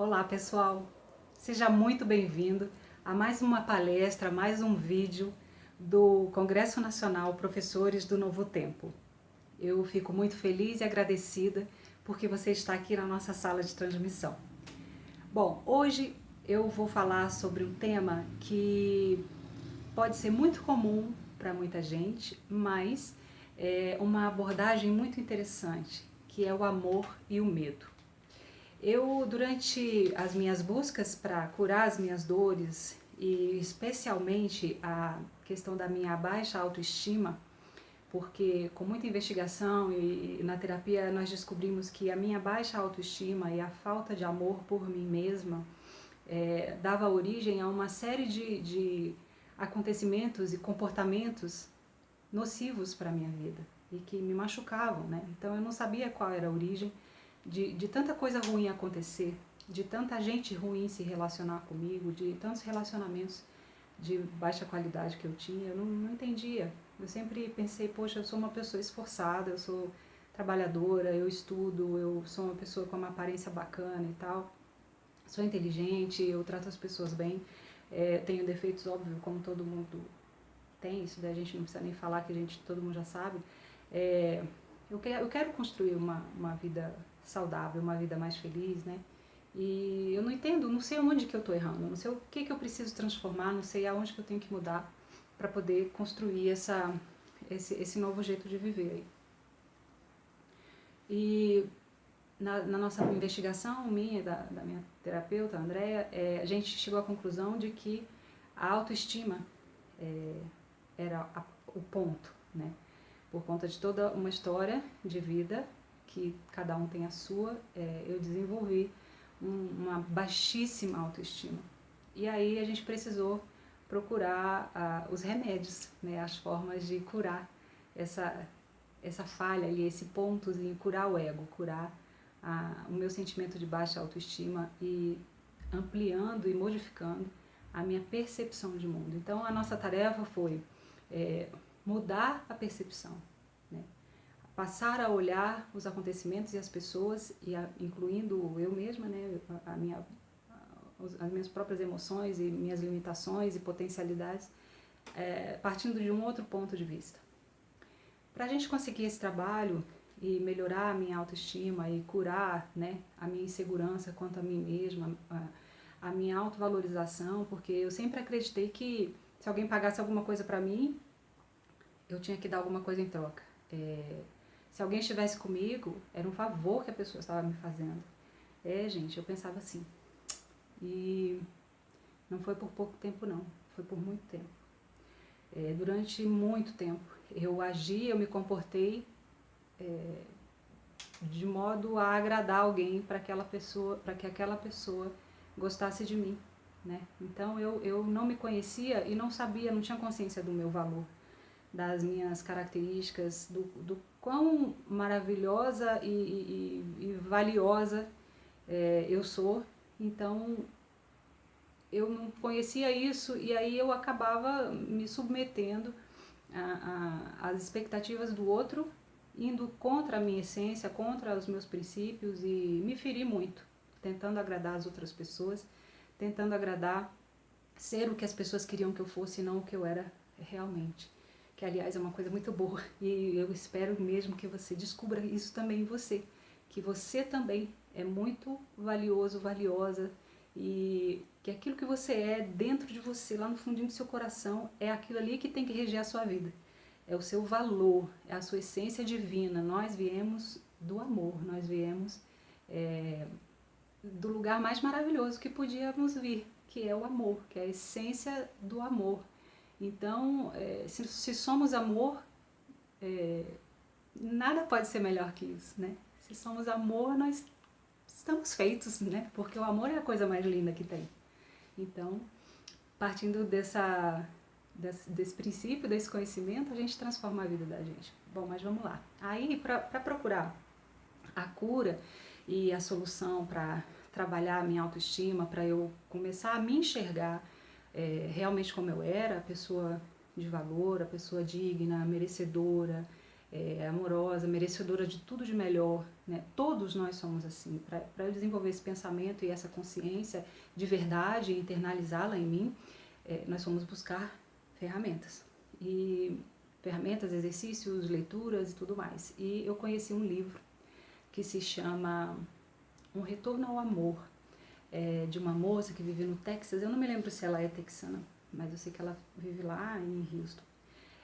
Olá pessoal, seja muito bem-vindo a mais uma palestra, mais um vídeo do Congresso Nacional Professores do Novo Tempo. Eu fico muito feliz e agradecida porque você está aqui na nossa sala de transmissão. Bom, hoje eu vou falar sobre um tema que pode ser muito comum para muita gente, mas é uma abordagem muito interessante, que é o amor e o medo. Eu, durante as minhas buscas para curar as minhas dores e especialmente a questão da minha baixa autoestima, porque com muita investigação e na terapia nós descobrimos que a minha baixa autoestima e a falta de amor por mim mesma dava origem a uma série de acontecimentos e comportamentos nocivos para a minha vida e que me machucavam, né? Então eu não sabia qual era a origem de tanta coisa ruim acontecer, de tanta gente ruim se relacionar comigo, de tantos relacionamentos de baixa qualidade que eu tinha, eu não entendia. Eu sempre pensei, poxa, eu sou uma pessoa esforçada, eu sou trabalhadora, eu estudo, eu sou uma pessoa com uma aparência bacana e tal, sou inteligente, eu trato as pessoas bem, tenho defeitos, óbvio, como todo mundo tem, isso daí a gente não precisa nem falar, que todo mundo já sabe. Eu quero construir uma vida saudável, uma vida mais feliz, né? E eu não entendo, não sei onde que eu estou errando, não sei o que eu preciso transformar, não sei aonde que eu tenho que mudar para poder construir esse novo jeito de viver aí. E na nossa investigação, minha, da minha terapeuta, a Andrea, a gente chegou à conclusão de que a autoestima era o ponto, né? Por conta de toda uma história de vida, que cada um tem a sua, eu desenvolvi uma baixíssima autoestima. E aí a gente precisou procurar os remédios, né, as formas de curar essa falha ali, esse pontozinho, curar o ego, curar o meu sentimento de baixa autoestima e ampliando e modificando a minha percepção de mundo. Então a nossa tarefa foi mudar a percepção, né? Passar a olhar os acontecimentos e as pessoas, incluindo eu mesma, né? As minhas próprias emoções e minhas limitações e potencialidades, partindo de um outro ponto de vista. Para a gente conseguir esse trabalho e melhorar a minha autoestima e curar, né, a minha insegurança quanto a mim mesma, a minha autovalorização, porque eu sempre acreditei que se alguém pagasse alguma coisa para mim, eu tinha que dar alguma coisa em troca. Se alguém estivesse comigo, era um favor que a pessoa estava me fazendo. Gente, eu pensava assim. E não foi por pouco tempo não, foi por muito tempo. Durante muito tempo eu agi, eu me comportei de modo a agradar alguém para que aquela pessoa gostasse de mim, né? Então eu não me conhecia e não sabia, não tinha consciência do meu valor, das minhas características, do quão maravilhosa e valiosa eu sou. Então eu não conhecia isso e aí eu acabava me submetendo às expectativas do outro, indo contra a minha essência, contra os meus princípios e me feri muito, tentando agradar as outras pessoas, tentando agradar, ser o que as pessoas queriam que eu fosse e não o que eu era realmente. Que aliás é uma coisa muito boa e eu espero mesmo que você descubra isso também em você, que você também é muito valioso, valiosa, e que aquilo que você é dentro de você, lá no fundinho do seu coração, é aquilo ali que tem que reger a sua vida. É o seu valor, é a sua essência divina. Nós viemos do amor, nós viemos do lugar mais maravilhoso que podíamos vir, que é o amor, que é a essência do amor. Então, se somos amor, nada pode ser melhor que isso, né? Se somos amor, nós estamos feitos, né? Porque o amor é a coisa mais linda que tem. Então, partindo desse princípio, desse conhecimento, a gente transforma a vida da gente. Bom, mas vamos lá. Aí, para procurar a cura e a solução para trabalhar a minha autoestima, para eu começar a me enxergar realmente como eu era, a pessoa de valor, a pessoa digna, merecedora, amorosa, merecedora de tudo de melhor, né? Todos nós somos assim. Para eu desenvolver esse pensamento e essa consciência de verdade e internalizá-la em mim, nós fomos buscar ferramentas. Ferramentas, exercícios, leituras e tudo mais. E eu conheci um livro que se chama Um Retorno ao Amor, de uma moça que vive no Texas. Eu não me lembro se ela é texana, mas eu sei que ela vive lá em Houston.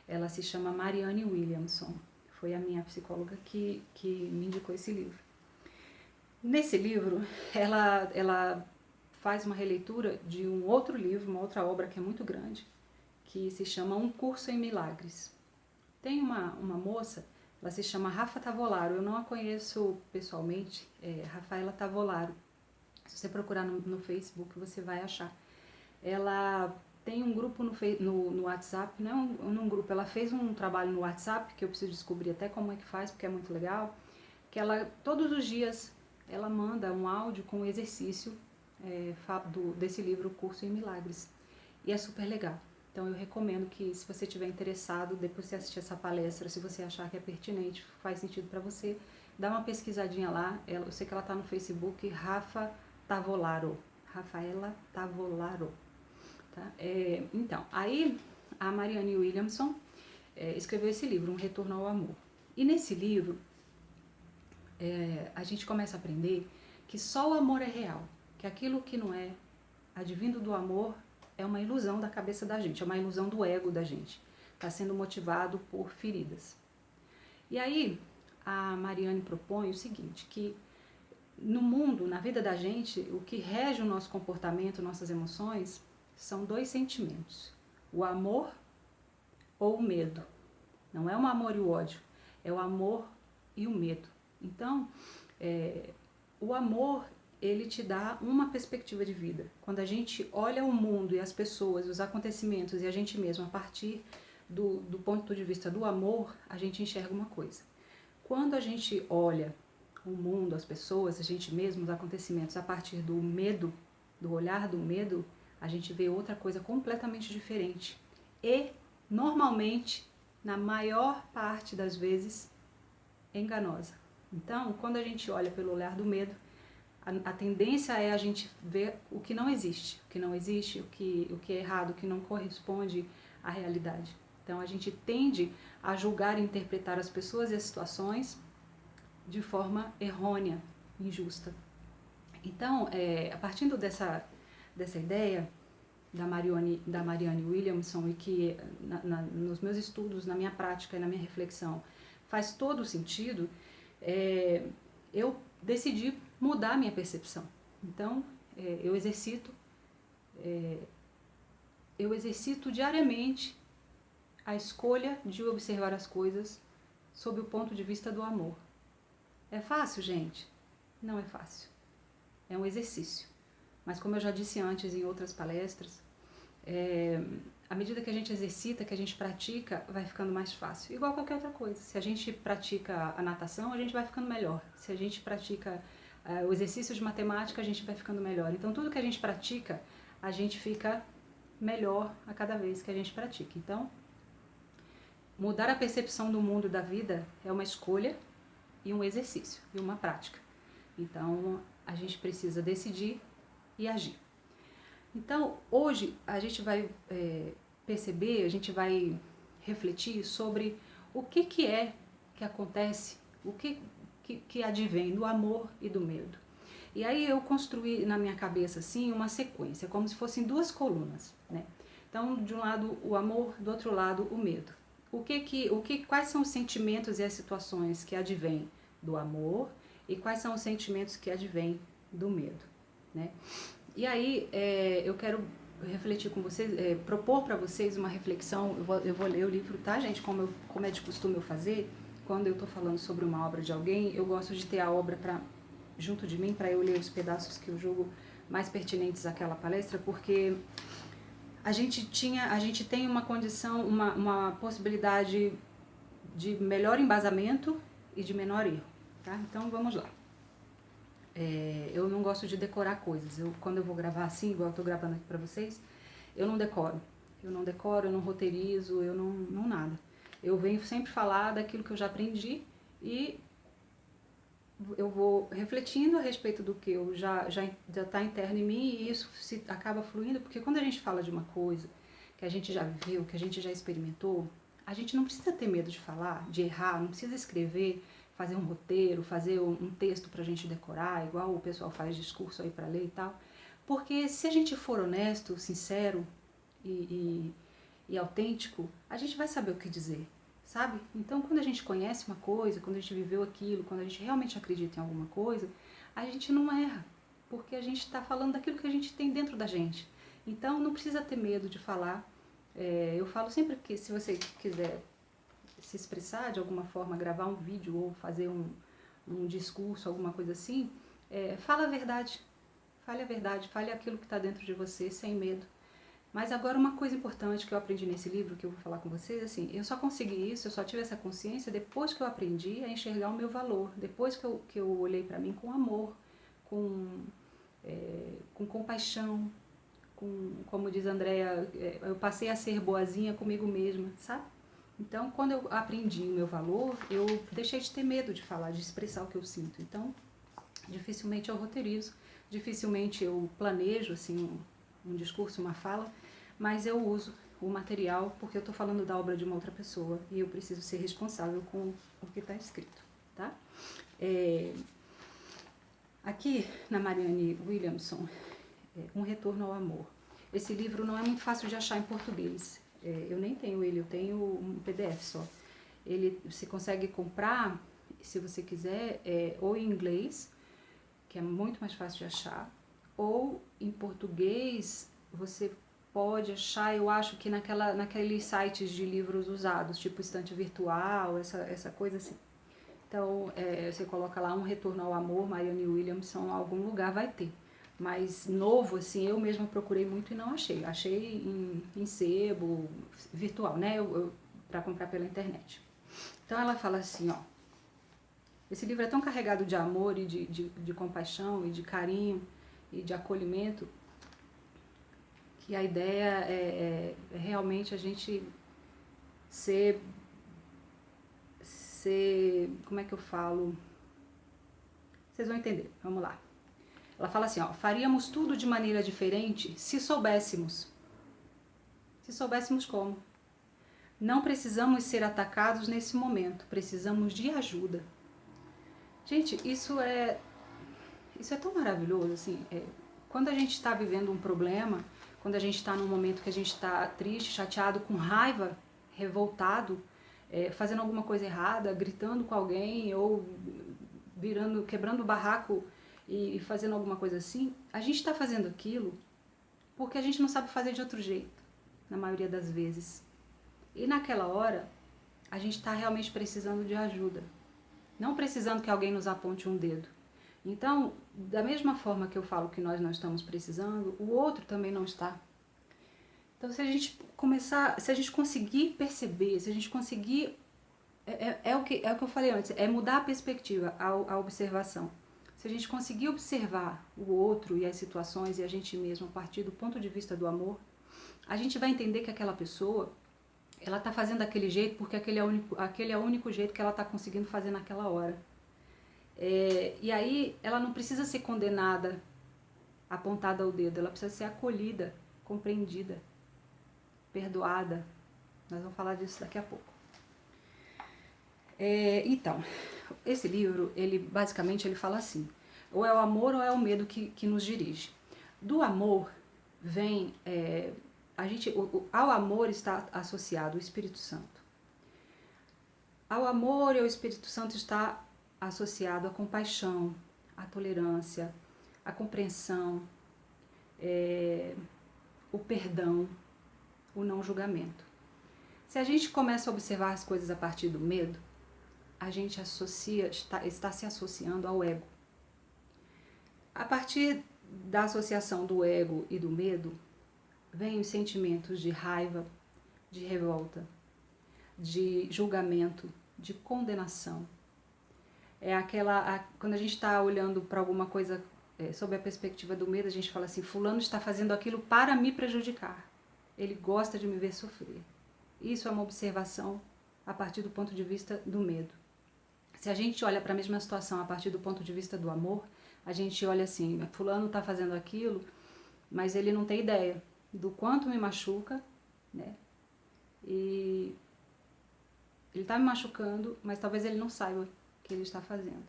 Ela se chama Marianne Williamson. Foi a minha psicóloga que me indicou esse livro. Nesse livro, ela faz uma releitura de um outro livro, uma outra obra que é muito grande, que se chama Um Curso em Milagres. Tem uma moça, ela se chama Rafa Tavolaro. Eu não a conheço pessoalmente, Rafaela Tavolaro. Se você procurar no Facebook, você vai achar. Ela tem um grupo no WhatsApp, não é um grupo, ela fez um trabalho no WhatsApp, que eu preciso descobrir até como é que faz, porque é muito legal, que ela, todos os dias, ela manda um áudio com um exercício desse livro, Curso em Milagres. E é super legal. Então eu recomendo que, se você estiver interessado, depois de você assistir essa palestra, se você achar que é pertinente, faz sentido para você, dá uma pesquisadinha lá. Eu sei que ela está no Facebook, Rafa Tavolaro, Rafaela Tavolaro. Tá? Então, aí a Marianne Williamson escreveu esse livro, Um Retorno ao Amor. E nesse livro, a gente começa a aprender que só o amor é real, que aquilo que não é advindo do amor é uma ilusão da cabeça da gente, é uma ilusão do ego da gente, está sendo motivado por feridas. E aí a Marianne propõe o seguinte, que no mundo, na vida da gente, o que rege o nosso comportamento, nossas emoções, são dois sentimentos, o amor ou o medo. Não é o amor e o ódio, é o amor e o medo. Então, o amor, ele te dá uma perspectiva de vida. Quando a gente olha o mundo e as pessoas, os acontecimentos e a gente mesmo a partir do ponto de vista do amor, a gente enxerga uma coisa. Quando a gente olha o mundo, as pessoas, a gente mesmo, os acontecimentos a partir do medo, do olhar do medo, a gente vê outra coisa completamente diferente. E, normalmente, na maior parte das vezes, enganosa. Então, quando a gente olha pelo olhar do medo, a tendência é a gente ver o que não existe, o que é errado, o que não corresponde à realidade. Então a gente tende a julgar e interpretar as pessoas e as situações de forma errônea, injusta. Então, a partir dessa ideia da Marianne Williamson, e que nos meus estudos, na minha prática e na minha reflexão faz todo sentido, eu decidi mudar a minha percepção. Então, eu exercito diariamente a escolha de observar as coisas sob o ponto de vista do amor. É fácil, gente? Não é fácil. É um exercício. Mas, como eu já disse antes em outras palestras, à medida que a gente exercita, que a gente pratica, vai ficando mais fácil. Igual qualquer outra coisa. Se a gente pratica a natação, a gente vai ficando melhor. Se a gente pratica o exercício de matemática, a gente vai ficando melhor. Então, tudo que a gente pratica, a gente fica melhor a cada vez que a gente pratica. Então, mudar a percepção do mundo e da vida é uma escolha e um exercício, e uma prática. Então, a gente precisa decidir e agir. Então, hoje a gente vai perceber, a gente vai refletir sobre o que é que acontece, o que advém do amor e do medo. E aí eu construí na minha cabeça assim uma sequência, como se fossem duas colunas, né? Então, de um lado o amor, do outro lado o medo. Quais são os sentimentos e as situações que advêm do amor e quais são os sentimentos que advêm do medo, né? E aí eu quero refletir com vocês, propor para vocês uma reflexão. Eu vou ler o livro, tá, gente? Como é de costume eu fazer, quando eu estou falando sobre uma obra de alguém, eu gosto de ter a obra junto de mim, para eu ler os pedaços que eu julgo mais pertinentes àquela palestra, porque a gente tem uma condição, uma possibilidade de melhor embasamento e de menor erro, tá? Então vamos lá. Eu não gosto de decorar coisas. Quando eu vou gravar assim, igual eu estou gravando aqui para vocês, eu não decoro. Eu não roteirizo, eu não nada. Eu venho sempre falar daquilo que eu já aprendi e eu vou refletindo a respeito do que eu já está interno em mim, e isso acaba fluindo, porque quando a gente fala de uma coisa que a gente já viveu, que a gente já experimentou, a gente não precisa ter medo de falar, de errar, não precisa escrever, fazer um roteiro, fazer um texto para a gente decorar, igual o pessoal faz discurso aí para ler e tal, porque se a gente for honesto, sincero e autêntico, a gente vai saber o que dizer, sabe? Então, quando a gente conhece uma coisa, quando a gente viveu aquilo, quando a gente realmente acredita em alguma coisa, a gente não erra, porque a gente está falando daquilo que a gente tem dentro da gente. Então, não precisa ter medo de falar. Eu falo sempre que se você quiser se expressar de alguma forma, gravar um vídeo ou fazer um discurso, alguma coisa assim, fala a verdade. Fale a verdade, fale aquilo que está dentro de você, sem medo. Mas agora uma coisa importante que eu aprendi nesse livro, que eu vou falar com vocês, assim, eu só consegui isso, eu só tive essa consciência depois que eu aprendi a enxergar o meu valor, depois que eu olhei para mim com amor, com compaixão, como diz a Andrea, eu passei a ser boazinha comigo mesma, sabe? Então, quando eu aprendi o meu valor, eu deixei de ter medo de falar, de expressar o que eu sinto. Então, dificilmente eu roteirizo, dificilmente eu planejo, assim, um discurso, uma fala, mas eu uso o material porque eu estou falando da obra de uma outra pessoa e eu preciso ser responsável com o que está escrito, tá? Aqui na Marianne Williamson, Um Retorno ao Amor. Esse livro não é muito fácil de achar em português. Eu nem tenho ele, eu tenho um PDF só. Ele você consegue comprar, se você quiser, ou em inglês, que é muito mais fácil de achar, ou em português você pode achar, eu acho que naqueles sites de livros usados, tipo Estante Virtual, essa coisa assim. Então, você coloca lá Um Retorno ao Amor, Marianne Williamson, algum lugar vai ter. Mas novo, assim, eu mesma procurei muito e não achei. Achei em sebo, virtual, né? Para comprar pela internet. Então ela fala assim, ó. Esse livro é tão carregado de amor e de compaixão e de carinho e de acolhimento que a ideia é realmente a gente ser, como é que eu falo? Vocês vão entender, vamos lá. Ela fala assim, ó, faríamos tudo de maneira diferente se soubéssemos. Se soubéssemos como. Não precisamos ser atacados nesse momento, precisamos de ajuda. Gente, isso é tão maravilhoso, assim, quando a gente está vivendo um problema, quando a gente está num momento que a gente está triste, chateado, com raiva, revoltado, fazendo alguma coisa errada, gritando com alguém ou quebrando o barraco e fazendo alguma coisa assim, a gente está fazendo aquilo porque a gente não sabe fazer de outro jeito, na maioria das vezes. E naquela hora, a gente está realmente precisando de ajuda, não precisando que alguém nos aponte um dedo. Então, da mesma forma que eu falo que nós não estamos precisando, o outro também não está. Então, se a gente conseguir perceber, se a gente conseguir, o que eu falei antes, é mudar a perspectiva, a observação. Se a gente conseguir observar o outro e as situações e a gente mesmo a partir do ponto de vista do amor, a gente vai entender que aquela pessoa, ela está fazendo daquele jeito porque aquele é o único jeito que ela está conseguindo fazer naquela hora. E aí ela não precisa ser condenada, apontada ao dedo, ela precisa ser acolhida, compreendida, perdoada. Nós vamos falar disso daqui a pouco. Então, esse livro, ele basicamente ele fala assim, ou é o amor ou é o medo que nos dirige. Do amor vem, ao amor está associado o Espírito Santo. Ao amor e ao Espírito Santo está associado a compaixão, a tolerância, a compreensão, o perdão, o não julgamento. Se a gente começa a observar as coisas a partir do medo, a gente está se associando ao ego. A partir da associação do ego e do medo, vem os sentimentos de raiva, de revolta, de julgamento, de condenação. Quando a gente está olhando para alguma coisa sob a perspectiva do medo, a gente fala assim, fulano está fazendo aquilo para me prejudicar. Ele gosta de me ver sofrer. Isso é uma observação a partir do ponto de vista do medo. Se a gente olha para a mesma situação a partir do ponto de vista do amor, a gente olha assim, fulano está fazendo aquilo, mas ele não tem ideia do quanto me machuca, né? E ele está me machucando, mas talvez ele não saiba o que ele está fazendo.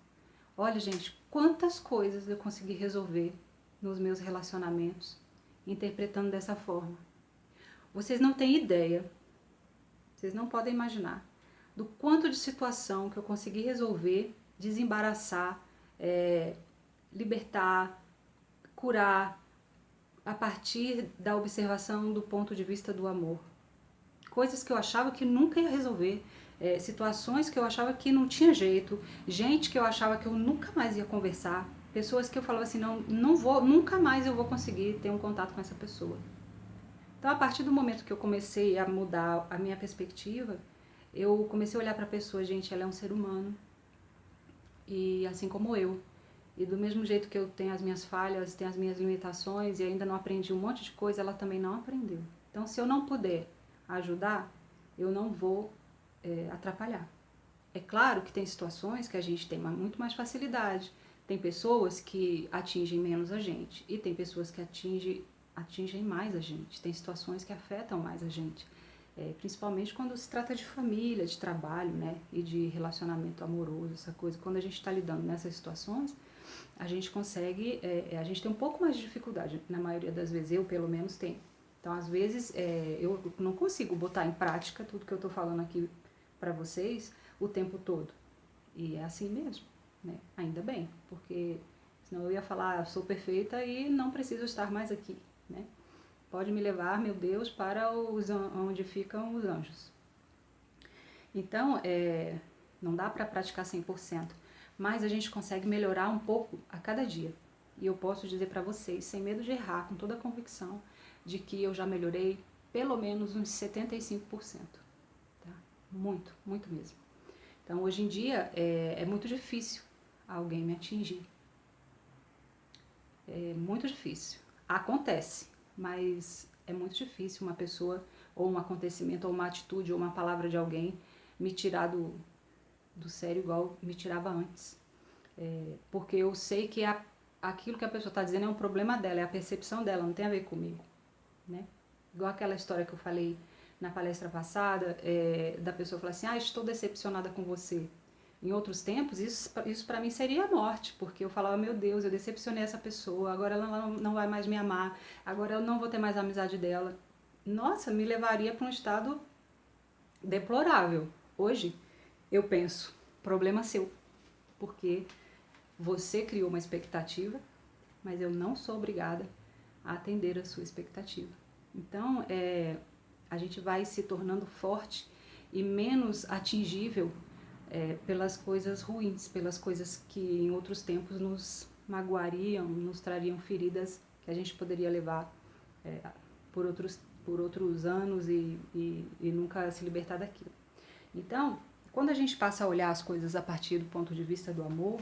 Olha, gente, quantas coisas eu consegui resolver nos meus relacionamentos, interpretando dessa forma. Vocês não têm ideia, vocês não podem imaginar do quanto de situação que eu consegui resolver, desembaraçar, libertar, curar, a partir da observação do ponto de vista do amor. Coisas que eu achava que nunca ia resolver, situações que eu achava que não tinha jeito, gente que eu achava que eu nunca mais ia conversar, pessoas que eu falava assim, não vou, nunca mais eu vou conseguir ter um contato com essa pessoa. Então, a partir do momento que eu comecei a mudar a minha perspectiva, eu comecei a olhar para a pessoa, gente, ela é um ser humano, e assim como eu. E do mesmo jeito que eu tenho as minhas falhas, tenho as minhas limitações e ainda não aprendi um monte de coisa, ela também não aprendeu. Então, se eu não puder ajudar, eu não vou atrapalhar. É claro que tem situações que a gente tem muito mais facilidade. Tem pessoas que atingem menos a gente e tem pessoas que atingem mais a gente. Tem situações que afetam mais a gente. Principalmente quando se trata de família, de trabalho, né? E de relacionamento amoroso, essa coisa. Quando a gente está lidando nessas situações, a gente consegue, a gente tem um pouco mais de dificuldade, na maioria das vezes, eu pelo menos tenho. Então, às vezes, eu não consigo botar em prática tudo que eu estou falando aqui para vocês o tempo todo. E é assim mesmo, né? Ainda bem, porque senão eu ia falar, sou perfeita e não preciso estar mais aqui, né? Pode me levar, meu Deus, para onde ficam os anjos. Então, não dá para praticar 100%, mas a gente consegue melhorar um pouco a cada dia. E eu posso dizer para vocês, sem medo de errar, com toda a convicção, de que eu já melhorei pelo menos uns 75%. Tá? Muito, muito mesmo. Então, hoje em dia, é muito difícil alguém me atingir. É muito difícil. Acontece, mas é muito difícil uma pessoa, ou um acontecimento, ou uma atitude, ou uma palavra de alguém me tirar do sério igual me tirava antes. Porque eu sei que aquilo que a pessoa está dizendo é um problema dela, é a percepção dela, não tem a ver comigo. Né? Igual aquela história que eu falei na palestra passada, da pessoa falar assim, estou decepcionada com você. Em outros tempos, isso para mim seria a morte, porque eu falava, meu Deus, eu decepcionei essa pessoa, agora ela não vai mais me amar, agora eu não vou ter mais a amizade dela. Nossa, me levaria para um estado deplorável. Hoje, eu penso, problema seu, porque você criou uma expectativa, mas eu não sou obrigada a atender a sua expectativa. Então, a gente vai se tornando forte e menos atingível pelas coisas ruins, pelas coisas que em outros tempos nos magoariam, nos trariam feridas que a gente poderia levar por outros anos e nunca se libertar daquilo. Então, quando a gente passa a olhar as coisas a partir do ponto de vista do amor,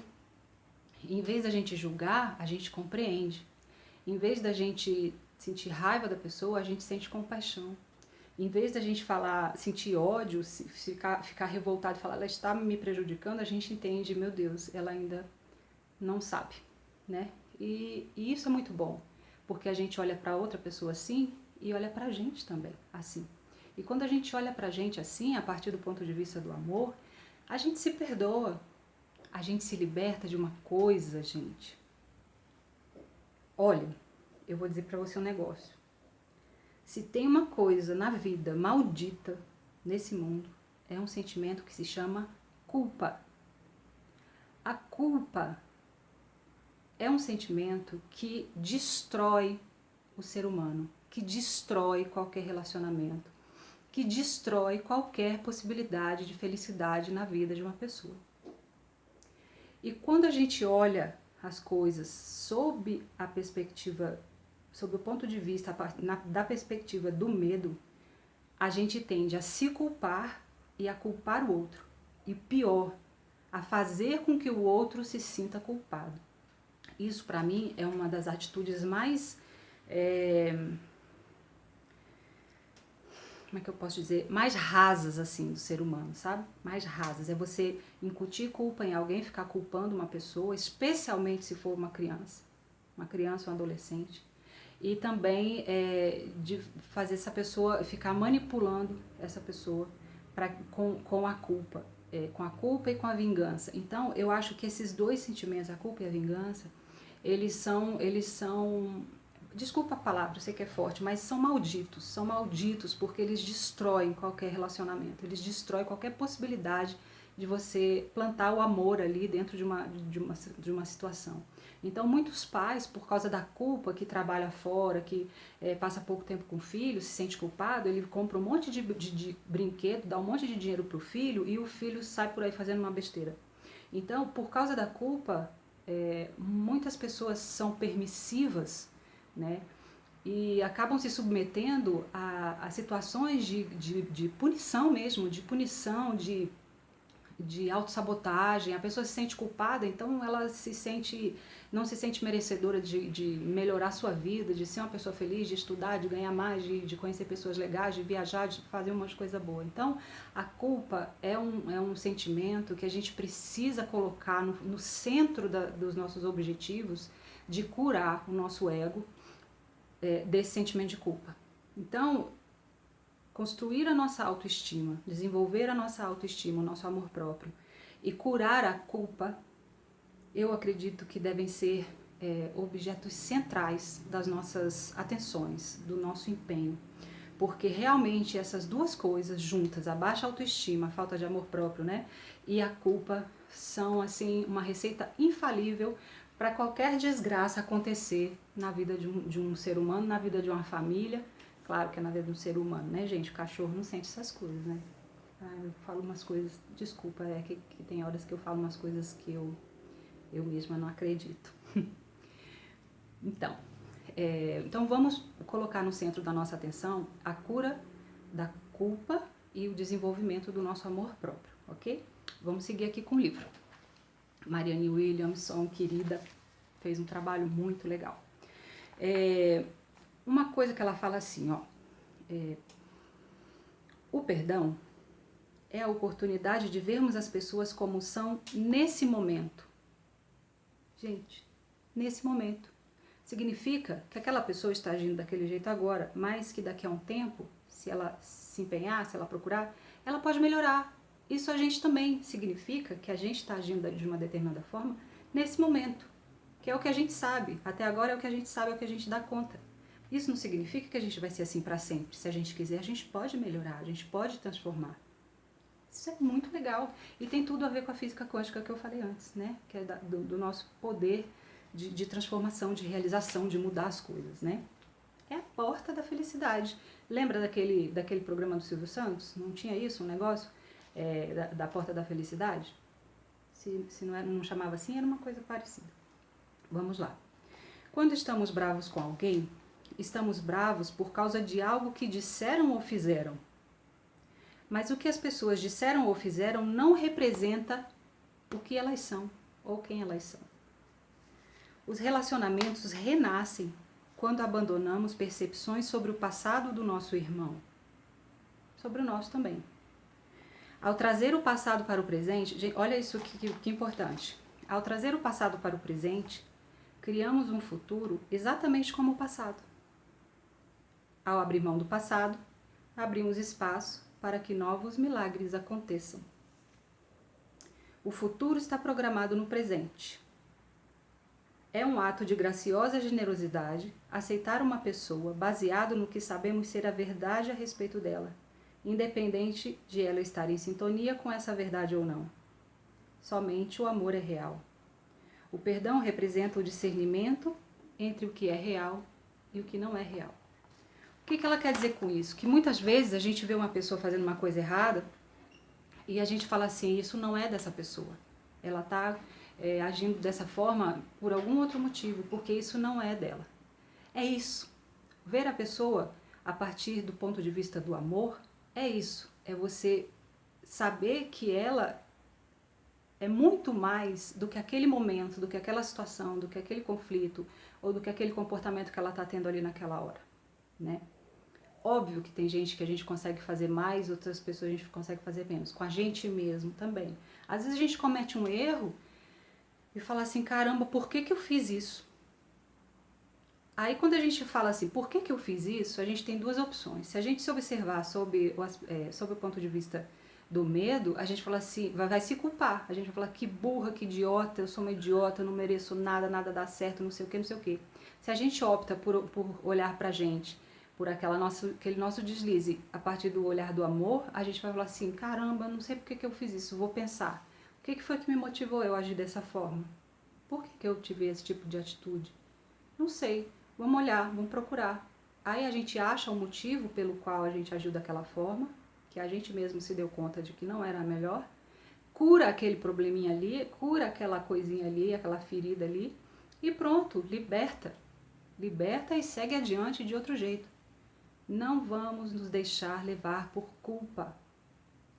em vez da gente julgar, a gente compreende. Em vez da gente sentir raiva da pessoa, a gente sente compaixão. Em vez da gente sentir ódio, ficar revoltado e falar, ela está me prejudicando, a gente entende, meu Deus, ela ainda não sabe, né? E isso é muito bom, porque a gente olha para outra pessoa assim e olha para a gente também assim. E quando a gente olha para a gente assim, a partir do ponto de vista do amor, a gente se perdoa, a gente se liberta de uma coisa, gente. Olha, eu vou dizer para você um negócio. Se tem uma coisa na vida maldita nesse mundo, é um sentimento que se chama culpa. A culpa é um sentimento que destrói o ser humano, que destrói qualquer relacionamento, que destrói qualquer possibilidade de felicidade na vida de uma pessoa. E quando a gente olha as coisas sob o ponto de vista da perspectiva do medo, a gente tende a se culpar e a culpar o outro. E pior, a fazer com que o outro se sinta culpado. Isso, para mim, é uma das atitudes mais como é que eu posso dizer, mais rasas assim do ser humano, sabe? Mais rasas. É você incutir culpa em alguém, ficar culpando uma pessoa, especialmente se for uma criança ou um adolescente. E também de fazer essa pessoa, ficar manipulando essa pessoa com a culpa. Com a culpa e com a vingança. Então, eu acho que esses dois sentimentos, a culpa e a vingança, eles são, desculpa a palavra, eu sei que é forte, mas são malditos porque eles destroem qualquer relacionamento, eles destroem qualquer possibilidade de você plantar o amor ali dentro de uma situação. Então, muitos pais, por causa da culpa, que trabalha fora, que passa pouco tempo com o filho, se sente culpado, ele compra um monte de brinquedo, dá um monte de dinheiro pro filho e o filho sai por aí fazendo uma besteira. Então, por causa da culpa, muitas pessoas são permissivas, né? E acabam se submetendo a situações de punição mesmo, de autossabotagem. A pessoa se sente culpada, então ela não se sente merecedora de melhorar a sua vida, de ser uma pessoa feliz, de estudar, de ganhar mais, de conhecer pessoas legais, de viajar, de fazer umas coisas boas. Então, a culpa é um sentimento que a gente precisa colocar no centro dos nossos objetivos, de curar o nosso ego desse sentimento de culpa. Então, construir a nossa autoestima, desenvolver a nossa autoestima, o nosso amor próprio e curar a culpa, eu acredito que devem ser objetos centrais das nossas atenções, do nosso empenho. Porque realmente essas duas coisas juntas, a baixa autoestima, a falta de amor próprio, né, e a culpa, são assim uma receita infalível para qualquer desgraça acontecer na vida de um ser humano, na vida de uma família. Claro que é na vida de um ser humano, né, gente? O cachorro não sente essas coisas, né? Eu falo umas coisas, desculpa, que tem horas que eu falo umas coisas que eu mesma não acredito. Então vamos colocar no centro da nossa atenção a cura da culpa e o desenvolvimento do nosso amor próprio, ok? Vamos seguir aqui com o livro. Marianne Williamson, querida, fez um trabalho muito legal. Uma coisa que ela fala assim, ó, o perdão é a oportunidade de vermos as pessoas como são nesse momento. Gente, nesse momento. Significa que aquela pessoa está agindo daquele jeito agora, mas que daqui a um tempo, se ela se empenhar, se ela procurar, ela pode melhorar. Isso a gente também significa que a gente está agindo de uma determinada forma nesse momento, que é o que a gente sabe. Até agora é o que a gente sabe, é o que a gente dá conta. Isso não significa que a gente vai ser assim para sempre. Se a gente quiser, a gente pode melhorar, a gente pode transformar. Isso é muito legal. E tem tudo a ver com a física quântica que eu falei antes, né? Que é do nosso poder de transformação, de realização, de mudar as coisas, né? É a porta da felicidade. Lembra daquele programa do Silvio Santos? Não tinha isso, um negócio da porta da felicidade? Se não chamava assim, era uma coisa parecida. Vamos lá. Quando estamos bravos com alguém, estamos bravos por causa de algo que disseram ou fizeram. Mas o que as pessoas disseram ou fizeram não representa o que elas são ou quem elas são. Os relacionamentos renascem quando abandonamos percepções sobre o passado do nosso irmão, sobre o nosso também. Ao trazer o passado para o presente, gente, olha isso que importante. Ao trazer o passado para o presente, criamos um futuro exatamente como o passado. Ao abrir mão do passado, abrimos espaço para que novos milagres aconteçam. O futuro está programado no presente. É um ato de graciosa generosidade aceitar uma pessoa baseado no que sabemos ser a verdade a respeito dela, independente de ela estar em sintonia com essa verdade ou não. Somente o amor é real. O perdão representa o discernimento entre o que é real e o que não é real. O que ela quer dizer com isso? Que muitas vezes a gente vê uma pessoa fazendo uma coisa errada e a gente fala assim, isso não é dessa pessoa. Ela está agindo dessa forma por algum outro motivo, porque isso não é dela. É isso. Ver a pessoa a partir do ponto de vista do amor, é isso. É você saber que ela é muito mais do que aquele momento, do que aquela situação, do que aquele conflito, ou do que aquele comportamento que ela está tendo ali naquela hora, né? Óbvio que tem gente que a gente consegue fazer mais, outras pessoas a gente consegue fazer menos. Com a gente mesmo também. Às vezes a gente comete um erro e fala assim, caramba, por que eu fiz isso? Aí quando a gente fala assim, por que eu fiz isso? A gente tem duas opções. Se a gente se observar sob o ponto de vista do medo, a gente fala assim, vai se culpar. A gente vai falar, que burra, que idiota, eu sou uma idiota, eu não mereço nada, nada dá certo, não sei o que, não sei o que. Se a gente opta por olhar pra gente, por aquele nosso deslize, a partir do olhar do amor, a gente vai falar assim, caramba, não sei por que eu fiz isso, vou pensar. O que foi que me motivou eu a agir dessa forma? Por que eu tive esse tipo de atitude? Não sei. Vamos olhar, vamos procurar. Aí a gente acha o motivo pelo qual a gente agiu daquela forma, que a gente mesmo se deu conta de que não era a melhor, cura aquele probleminha ali, cura aquela coisinha ali, aquela ferida ali, e pronto, liberta. Liberta e segue adiante de outro jeito. Não vamos nos deixar levar por culpa,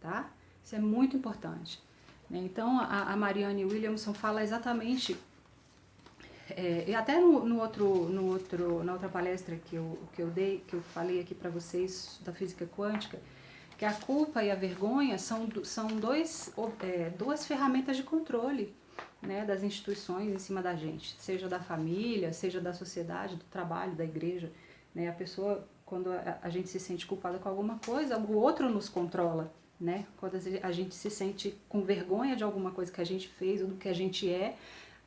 tá? Isso é muito importante. Então, a Marianne Williamson fala exatamente e até na outra palestra que eu dei, que eu falei aqui para vocês da física quântica, que a culpa e a vergonha são duas ferramentas de controle, né, das instituições em cima da gente, seja da família, seja da sociedade, do trabalho, da igreja. Né? A pessoa, quando a gente se sente culpada com alguma coisa, o outro nos controla. Né? Quando a gente se sente com vergonha de alguma coisa que a gente fez ou do que a gente é,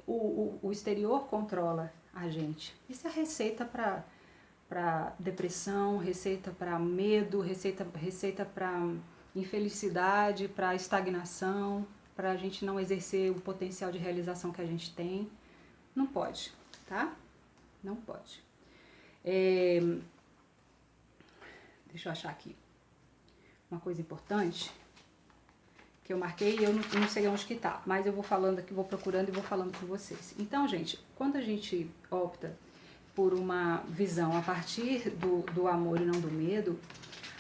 o exterior controla a gente. Isso é receita para depressão, receita para medo, receita para infelicidade, para estagnação, para a gente não exercer o potencial de realização que a gente tem. Não pode, tá? Não pode. Deixa eu achar aqui uma coisa importante que eu marquei e eu não sei onde que tá, mas eu vou falando aqui, vou procurando e vou falando com vocês. Então, gente, quando a gente opta por uma visão a partir do amor e não do medo,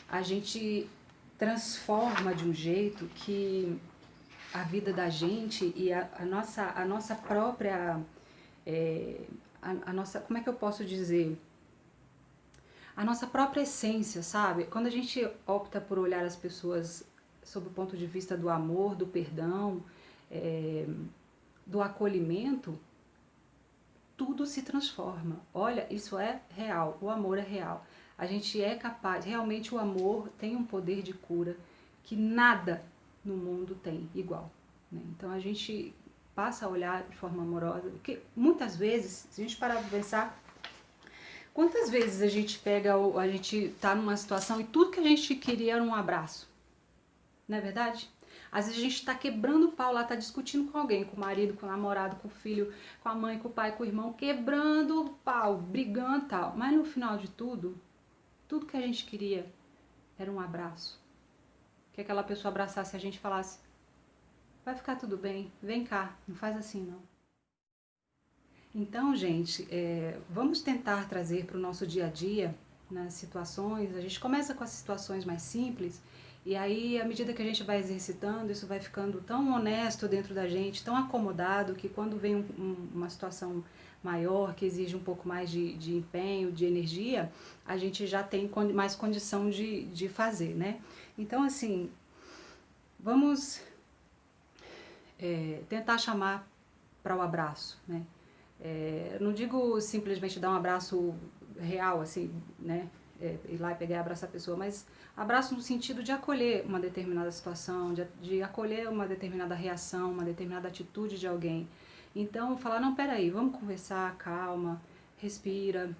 a gente transforma de um jeito que a vida da gente e a nossa própria, a nossa, como é que eu posso dizer? A nossa própria essência, sabe? Quando a gente opta por olhar as pessoas sob o ponto de vista do amor, do perdão, do acolhimento, tudo se transforma. Olha, isso é real, o amor é real. A gente é capaz, realmente o amor tem um poder de cura que nada no mundo tem igual. Né? Então a gente passa a olhar de forma amorosa, porque muitas vezes, se a gente parar para pensar, quantas vezes a gente tá numa situação e tudo que a gente queria era um abraço? Não é verdade? Às vezes a gente tá quebrando o pau lá, tá discutindo com alguém, com o marido, com o namorado, com o filho, com a mãe, com o pai, com o irmão, quebrando o pau, brigando e tal. Mas no final de tudo que a gente queria era um abraço. Que aquela pessoa abraçasse a gente e falasse, vai ficar tudo bem, vem cá, não faz assim não. Então, gente, vamos tentar trazer para o nosso dia a dia, nas situações, a gente começa com as situações mais simples, e aí, à medida que a gente vai exercitando, isso vai ficando tão honesto dentro da gente, tão acomodado, que quando vem uma situação maior, que exige um pouco mais de empenho, de energia, a gente já tem mais condição de fazer, né? Então, assim, vamos tentar chamar para o abraço, né? Não digo simplesmente dar um abraço real, assim, né? Ir lá e pegar e abraçar a pessoa, mas abraço no sentido de acolher uma determinada situação, de acolher uma determinada reação, uma determinada atitude de alguém. Então, falar, não, peraí, vamos conversar, calma, respira.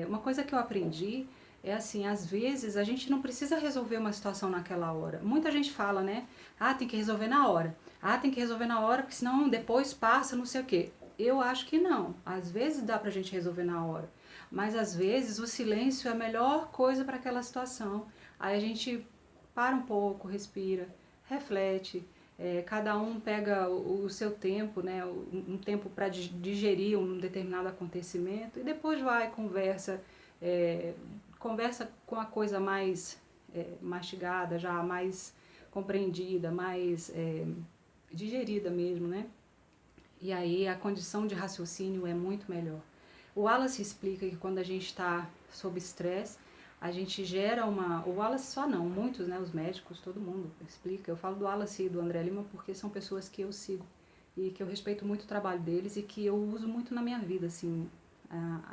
Uma coisa que eu aprendi é assim, às vezes a gente não precisa resolver uma situação naquela hora. Muita gente fala, né? Ah, tem que resolver na hora. Ah, tem que resolver na hora, porque senão depois passa, não sei o quê. Eu acho que não. Às vezes dá pra gente resolver na hora. Mas às vezes o silêncio é a melhor coisa para aquela situação. Aí a gente para um pouco, respira, reflete. Cada um pega o seu tempo, né? Um tempo para digerir um determinado acontecimento e depois vai, conversa. Conversa com a coisa mais mastigada, já mais compreendida, mais digerida mesmo, né? E aí a condição de raciocínio é muito melhor. O Wallace explica que quando a gente está sob estresse, a gente gera o Wallace só não, muitos, né, os médicos, todo mundo explica. Eu falo do Wallace e do André Lima porque são pessoas que eu sigo e que eu respeito muito o trabalho deles e que eu uso muito na minha vida, assim.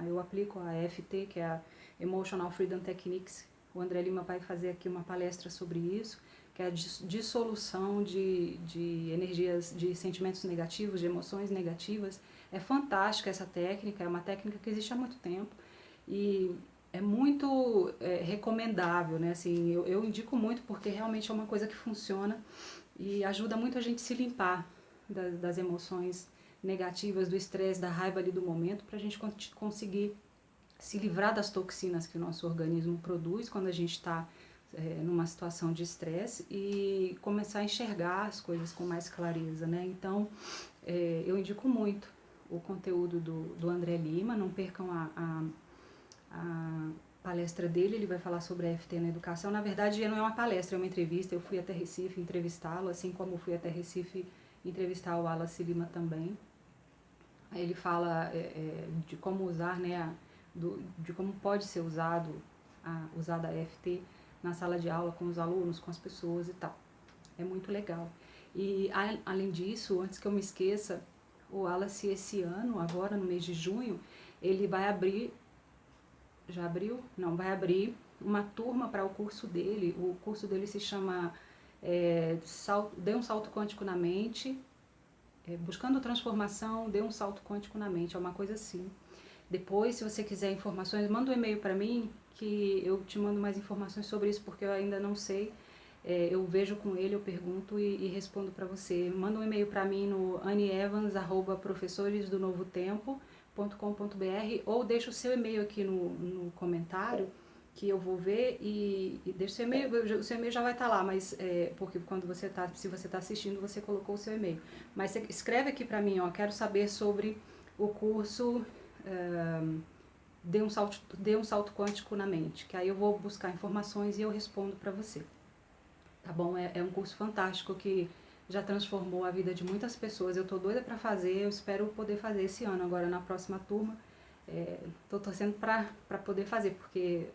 Eu aplico a EFT, que é a Emotional Freedom Techniques. O André Lima vai fazer aqui uma palestra sobre isso, que é a dissolução de energias, de sentimentos negativos, de emoções negativas. É fantástica essa técnica, é uma técnica que existe há muito tempo e é muito recomendável, né? Assim, eu indico muito porque realmente é uma coisa que funciona e ajuda muito a gente se limpar das emoções negativas, do estresse, da raiva ali do momento, para a gente conseguir se livrar das toxinas que o nosso organismo produz quando a gente está numa situação de estresse e começar a enxergar as coisas com mais clareza, né? Então, eu indico muito o conteúdo do André Lima, não percam a palestra dele, ele vai falar sobre a EFT na educação. Na verdade, não é uma palestra, é uma entrevista. Eu fui até Recife entrevistá-lo, assim como fui até Recife entrevistar o Wallace Lima também. Aí ele fala de como usar, né, de como pode ser usada a EFT na sala de aula com os alunos, com as pessoas e tal. É muito legal. E além disso, antes que eu me esqueça, o Wallace esse ano, agora no mês de junho, ele vai abrir, já abriu? Não, vai abrir uma turma para o curso dele. O curso dele se chama Dê um Salto Quântico na Mente, Buscando Transformação, Dê um Salto Quântico na Mente, é uma coisa assim. Depois, se você quiser informações, manda um e-mail para mim, que eu te mando mais informações sobre isso, porque eu ainda não sei. Eu vejo com ele, eu pergunto e respondo para você. Manda um e-mail para mim no anievans@professoresdonovotempo.com.br ou deixa o seu e-mail aqui no comentário, que eu vou ver e deixa o seu e-mail já vai estar lá, mas porque quando se você está assistindo, você colocou o seu e-mail. Mas você escreve aqui para mim, ó, quero saber sobre o curso Dê um salto quântico na mente, que aí eu vou buscar informações e eu respondo para você. Tá bom? É um curso fantástico que já transformou a vida de muitas pessoas. Eu tô doida para fazer, eu espero poder fazer esse ano, agora na próxima turma. Tô torcendo para poder fazer, porque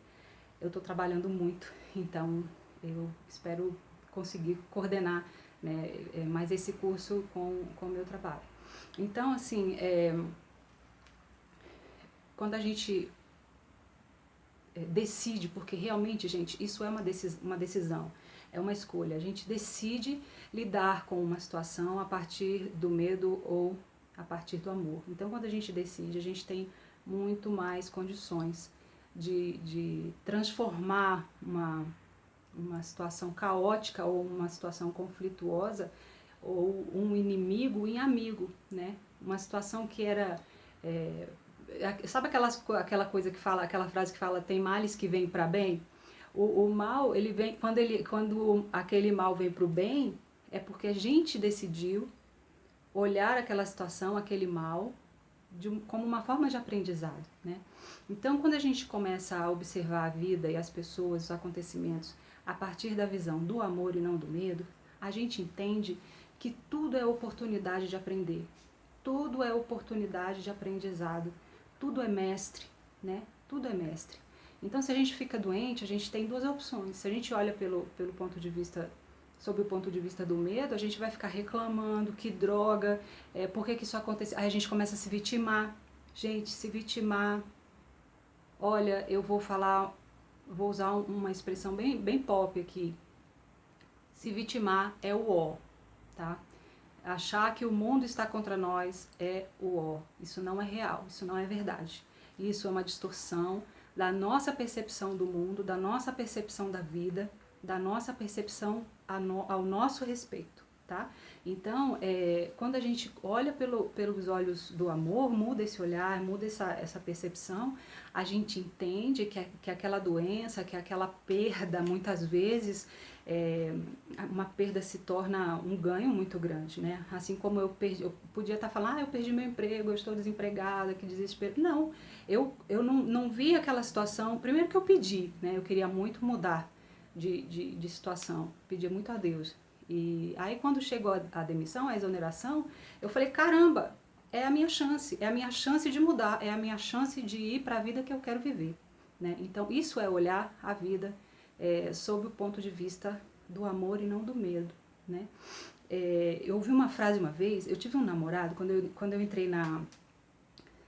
eu tô trabalhando muito, então eu espero conseguir coordenar, né, mais esse curso com o meu trabalho. Então, assim, quando a gente decide, porque realmente, gente, isso é uma decisão, é uma escolha. A gente decide lidar com uma situação a partir do medo ou a partir do amor. Então, quando a gente decide, a gente tem muito mais condições de transformar uma situação caótica ou uma situação conflituosa ou um inimigo em amigo, né? Uma situação que era... sabe aquela coisa que fala, aquela frase que fala, tem males que vêm para bem? O mal, ele vem, quando aquele mal vem para o bem, é porque a gente decidiu olhar aquela situação, aquele mal, como uma forma de aprendizado, né? Então, quando a gente começa a observar a vida e as pessoas, os acontecimentos, a partir da visão do amor e não do medo, a gente entende que tudo é oportunidade de aprender, tudo é oportunidade de aprendizado, tudo é mestre, né? Tudo é mestre. Então, se a gente fica doente, a gente tem duas opções. Se a gente olha pelo ponto de vista, sob o ponto de vista do medo, a gente vai ficar reclamando, que droga, por que isso aconteceu? Aí a gente começa a se vitimar. Gente, se vitimar, olha, eu vou usar uma expressão bem pop aqui. Se vitimar é o ó, tá? Achar que o mundo está contra nós é o ó. Isso não é real, isso não é verdade. Isso é uma distorção da nossa percepção do mundo, da nossa percepção da vida, da nossa percepção ao nosso respeito, tá? Então, quando a gente olha pelos olhos do amor, muda esse olhar, muda essa percepção, a gente entende que aquela doença, que aquela perda, muitas vezes, uma perda se torna um ganho muito grande, né? Assim como eu podia estar falando, eu perdi meu emprego, eu estou desempregada, que desespero. Não, eu não vi aquela situação, primeiro que eu pedi, né? Eu queria muito mudar de situação, pedia muito a Deus. E aí quando chegou a demissão, a exoneração, eu falei, caramba, é a minha chance de mudar, é a minha chance de ir para a vida que eu quero viver, né? Então isso é olhar a vida sob o ponto de vista do amor e não do medo, né? Eu ouvi uma frase uma vez, eu tive um namorado, quando eu entrei na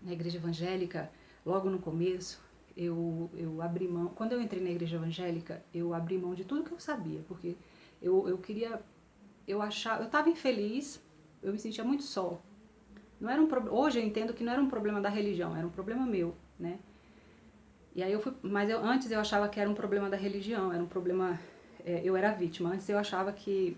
igreja evangélica, logo no começo, eu abri mão, quando eu entrei na igreja evangélica, eu abri mão de tudo que eu sabia, porque eu queria, eu estava infeliz, eu me sentia muito só. Não era hoje eu entendo que não era um problema da religião, era um problema meu, né? E aí antes eu achava que era um problema da religião, era um problema, eu era vítima. Antes eu achava que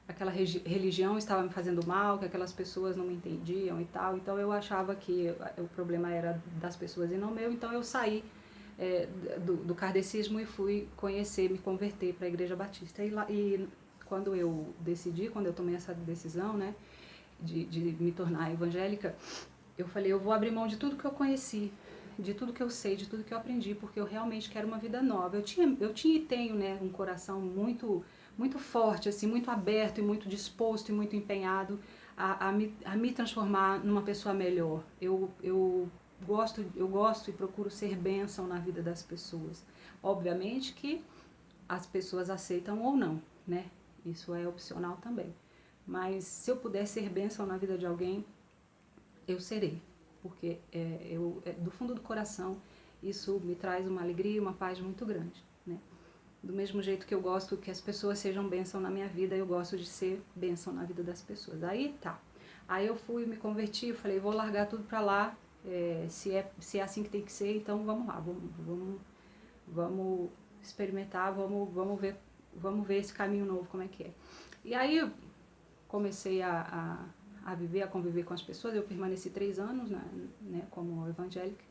aquela religião estava me fazendo mal, que aquelas pessoas não me entendiam e tal. Então eu achava que o problema era das pessoas e não meu. Então eu saí do kardecismo e fui me converter para a Igreja Batista. E quando eu tomei essa decisão, né, de me tornar evangélica, eu falei, eu vou abrir mão de tudo que eu conheci, de tudo que eu sei, de tudo que eu aprendi, porque eu realmente quero uma vida nova. Eu tinha e tenho, né, um coração muito forte, assim, muito aberto e muito disposto e muito empenhado a me transformar numa pessoa melhor. Eu gosto e procuro ser bênção na vida das pessoas. Obviamente que as pessoas aceitam ou não, né? Isso é opcional também. Mas se eu puder ser bênção na vida de alguém, eu serei, porque do fundo do coração isso me traz uma alegria e uma paz muito grande, né? Do mesmo jeito que eu gosto que as pessoas sejam bênção na minha vida, eu gosto de ser bênção na vida das pessoas. Aí tá. Aí eu me converti, eu falei, vou largar tudo pra lá, se é assim que tem que ser, então vamos lá, vamos experimentar, vamos ver esse caminho novo, como é que é. E aí eu comecei a viver, a conviver com as pessoas. Eu permaneci 3 anos, né, como evangélica,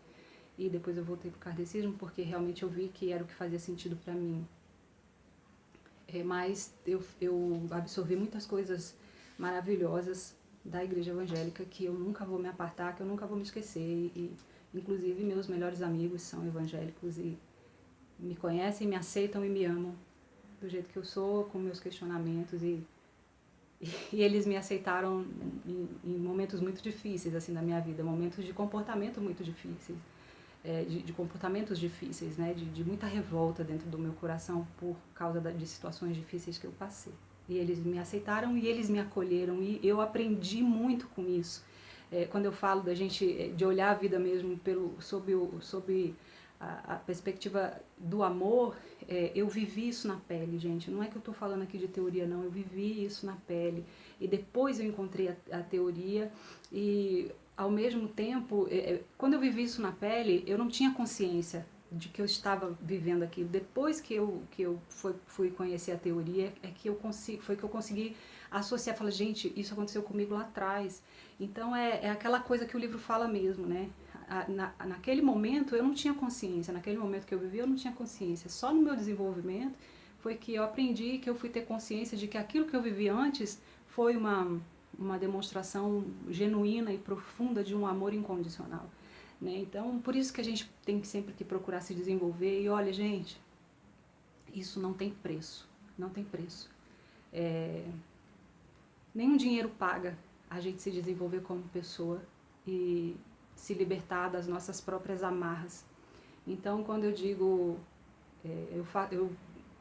e depois eu voltei para o kardecismo, porque realmente eu vi que era o que fazia sentido para mim. Mas eu absorvi muitas coisas maravilhosas da igreja evangélica que eu nunca vou me apartar, que eu nunca vou me esquecer. Inclusive meus melhores amigos são evangélicos e me conhecem, me aceitam e me amam do jeito que eu sou, com meus questionamentos, e eles me aceitaram em momentos muito difíceis assim da minha vida, momentos de comportamento muito difíceis, de comportamentos difíceis, né, de muita revolta dentro do meu coração por causa de situações difíceis que eu passei. E eles me aceitaram e eles me acolheram, e eu aprendi muito com isso. Quando eu falo da gente, de olhar a vida mesmo sob a perspectiva do amor, eu vivi isso na pele, gente. Não é que eu estou falando aqui de teoria, não. Eu vivi isso na pele. E depois eu encontrei a teoria e, ao mesmo tempo, quando eu vivi isso na pele, eu não tinha consciência de que eu estava vivendo aquilo. Depois que eu fui conhecer a teoria, foi que eu consegui associar, falar, gente, isso aconteceu comigo lá atrás. Então é aquela coisa que o livro fala mesmo, né? Naquele momento eu não tinha consciência, naquele momento que eu vivi eu não tinha consciência. Só no meu desenvolvimento foi que eu aprendi, que eu fui ter consciência de que aquilo que eu vivi antes foi uma demonstração genuína e profunda de um amor incondicional, né? Então, por isso que a gente tem sempre que procurar se desenvolver. E olha, gente, isso não tem preço, não tem preço. Nenhum dinheiro paga a gente se desenvolver como pessoa e se libertar das nossas próprias amarras. Então, quando eu digo, eu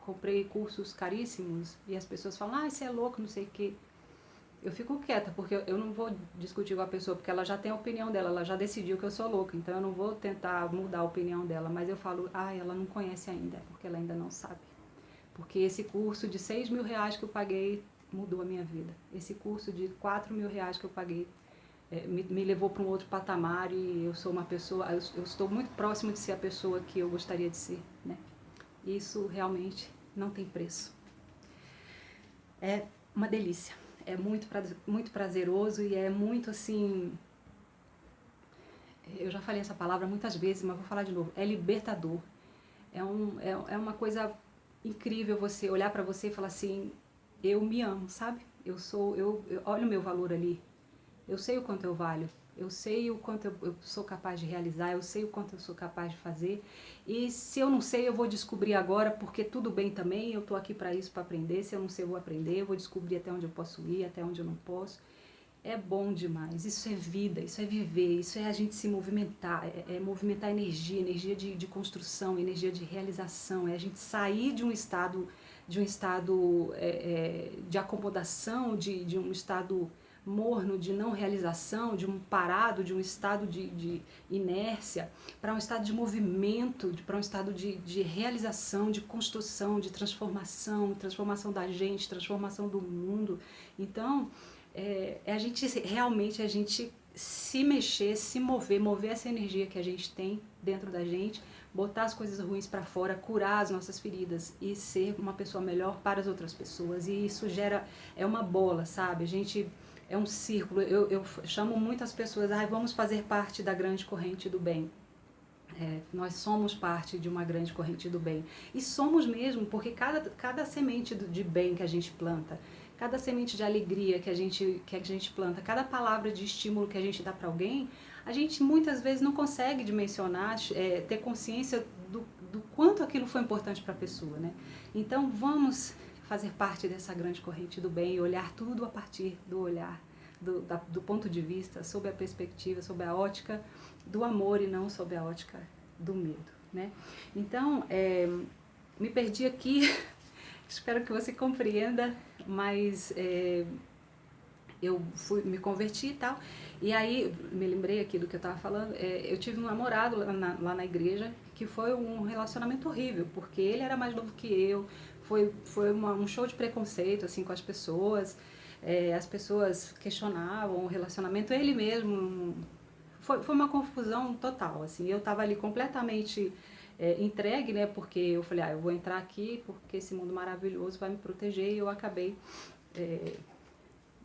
comprei cursos caríssimos e as pessoas falam, você é louco, não sei o quê. Eu fico quieta, porque eu não vou discutir com a pessoa, porque ela já tem a opinião dela, ela já decidiu que eu sou louca, então eu não vou tentar mudar a opinião dela, mas eu falo, ela não conhece ainda, porque ela ainda não sabe. Porque esse curso de 6 mil reais que eu paguei mudou a minha vida. Esse curso de 4 mil reais que eu paguei me levou para um outro patamar, e eu sou uma pessoa, eu estou muito próximo de ser a pessoa que eu gostaria de ser, né? Isso realmente não tem preço. É uma delícia, é muito prazeroso e é muito assim, eu já falei essa palavra muitas vezes, mas vou falar de novo, é libertador. É uma coisa incrível você olhar para você e falar assim, eu me amo, sabe? Eu olho o meu valor ali. Eu sei o quanto eu valho, eu sei o quanto eu sou capaz de realizar, eu sei o quanto eu sou capaz de fazer. E se eu não sei, eu vou descobrir agora, porque tudo bem também, eu estou aqui para isso, para aprender. Se eu não sei, eu vou aprender, eu vou descobrir até onde eu posso ir, até onde eu não posso. É bom demais, isso é vida, isso é viver, isso é a gente se movimentar, é movimentar energia, energia de construção, energia de realização, é a gente sair de um estado de acomodação, de um estado morno, de não realização, de um parado, de um estado de inércia, para um estado de movimento, para um estado de realização, de construção, de transformação, transformação da gente, transformação do mundo. Então, a gente realmente a gente se mexer, se mover, mover essa energia que a gente tem dentro da gente, botar as coisas ruins para fora, curar as nossas feridas e ser uma pessoa melhor para as outras pessoas. E isso gera, é uma bola, sabe? A gente é um círculo. Eu chamo muitas pessoas, vamos fazer parte da grande corrente do bem. Nós somos parte de uma grande corrente do bem. E somos mesmo, porque cada semente de bem que a gente planta, cada semente de alegria que a gente planta, cada palavra de estímulo que a gente dá para alguém, a gente muitas vezes não consegue dimensionar, ter consciência do quanto aquilo foi importante para a pessoa, né? Então vamos fazer parte dessa grande corrente do bem e olhar tudo a partir do olhar, do ponto de vista, sob a perspectiva, sob a ótica do amor e não sob a ótica do medo, né? Então, me perdi aqui, espero que você compreenda, mas eu me converti e tal, e aí me lembrei aqui do que eu estava falando, eu tive um namorado lá na igreja, que foi um relacionamento horrível, porque ele era mais novo que eu, foi um show de preconceito, assim, com as pessoas questionavam o relacionamento, ele mesmo, foi uma confusão total, assim, eu estava ali completamente entregue, né, porque eu falei, eu vou entrar aqui porque esse mundo maravilhoso vai me proteger, e eu acabei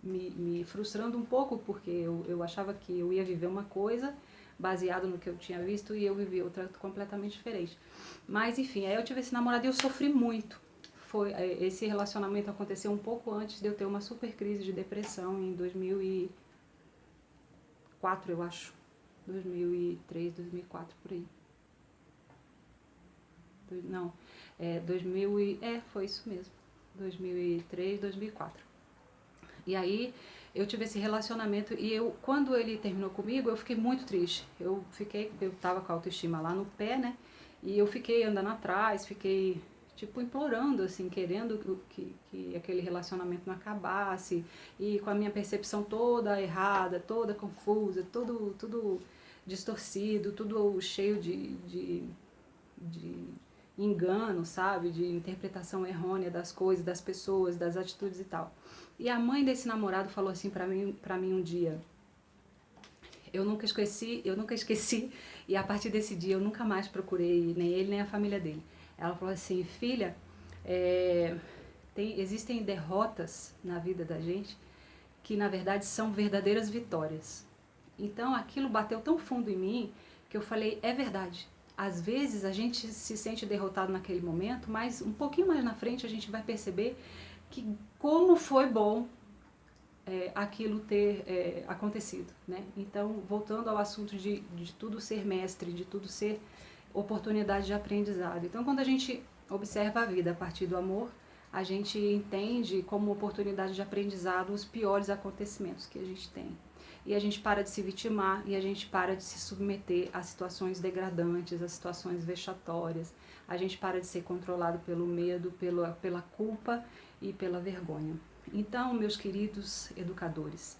me frustrando um pouco, porque eu achava que eu ia viver uma coisa baseado no que eu tinha visto e eu vivi outra completamente diferente. Mas enfim, aí eu tive esse namorado e eu sofri muito. Esse relacionamento aconteceu um pouco antes de eu ter uma super crise de depressão em 2004, eu acho. 2003, 2004, por aí. Não, 2000 foi isso mesmo. 2003, 2004. E aí eu tive esse relacionamento e quando ele terminou comigo, eu fiquei muito triste. Eu tava com a autoestima lá no pé, né? E eu fiquei andando atrás, fiquei tipo implorando, assim, querendo que aquele relacionamento não acabasse, e com a minha percepção toda errada, toda confusa, tudo distorcido, tudo cheio de engano, sabe? De interpretação errônea das coisas, das pessoas, das atitudes e tal. E a mãe desse namorado falou assim pra mim um dia, eu nunca esqueci, e a partir desse dia eu nunca mais procurei nem ele nem a família dele. Ela falou assim, filha, existem derrotas na vida da gente que na verdade são verdadeiras vitórias. Então aquilo bateu tão fundo em mim que eu falei, é verdade. Às vezes a gente se sente derrotado naquele momento, mas um pouquinho mais na frente a gente vai perceber que como foi bom aquilo ter acontecido, né? Então, voltando ao assunto de tudo ser mestre, de tudo ser oportunidade de aprendizado. Então, quando a gente observa a vida a partir do amor, a gente entende como oportunidade de aprendizado os piores acontecimentos que a gente tem. E a gente para de se vitimar, e a gente para de se submeter a situações degradantes, a situações vexatórias. A gente para de ser controlado pelo medo, pela culpa e pela vergonha. Então, meus queridos educadores,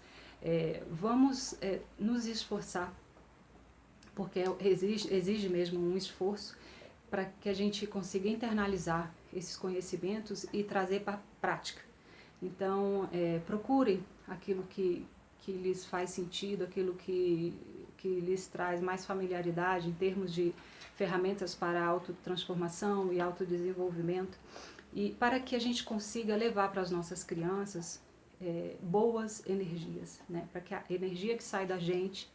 vamos nos esforçar, porque exige mesmo um esforço para que a gente consiga internalizar esses conhecimentos e trazer para a prática. Então, procurem aquilo que lhes faz sentido, aquilo que lhes traz mais familiaridade em termos de ferramentas para autotransformação e autodesenvolvimento, e para que a gente consiga levar para as nossas crianças boas energias, né? Para que a energia que sai da gente,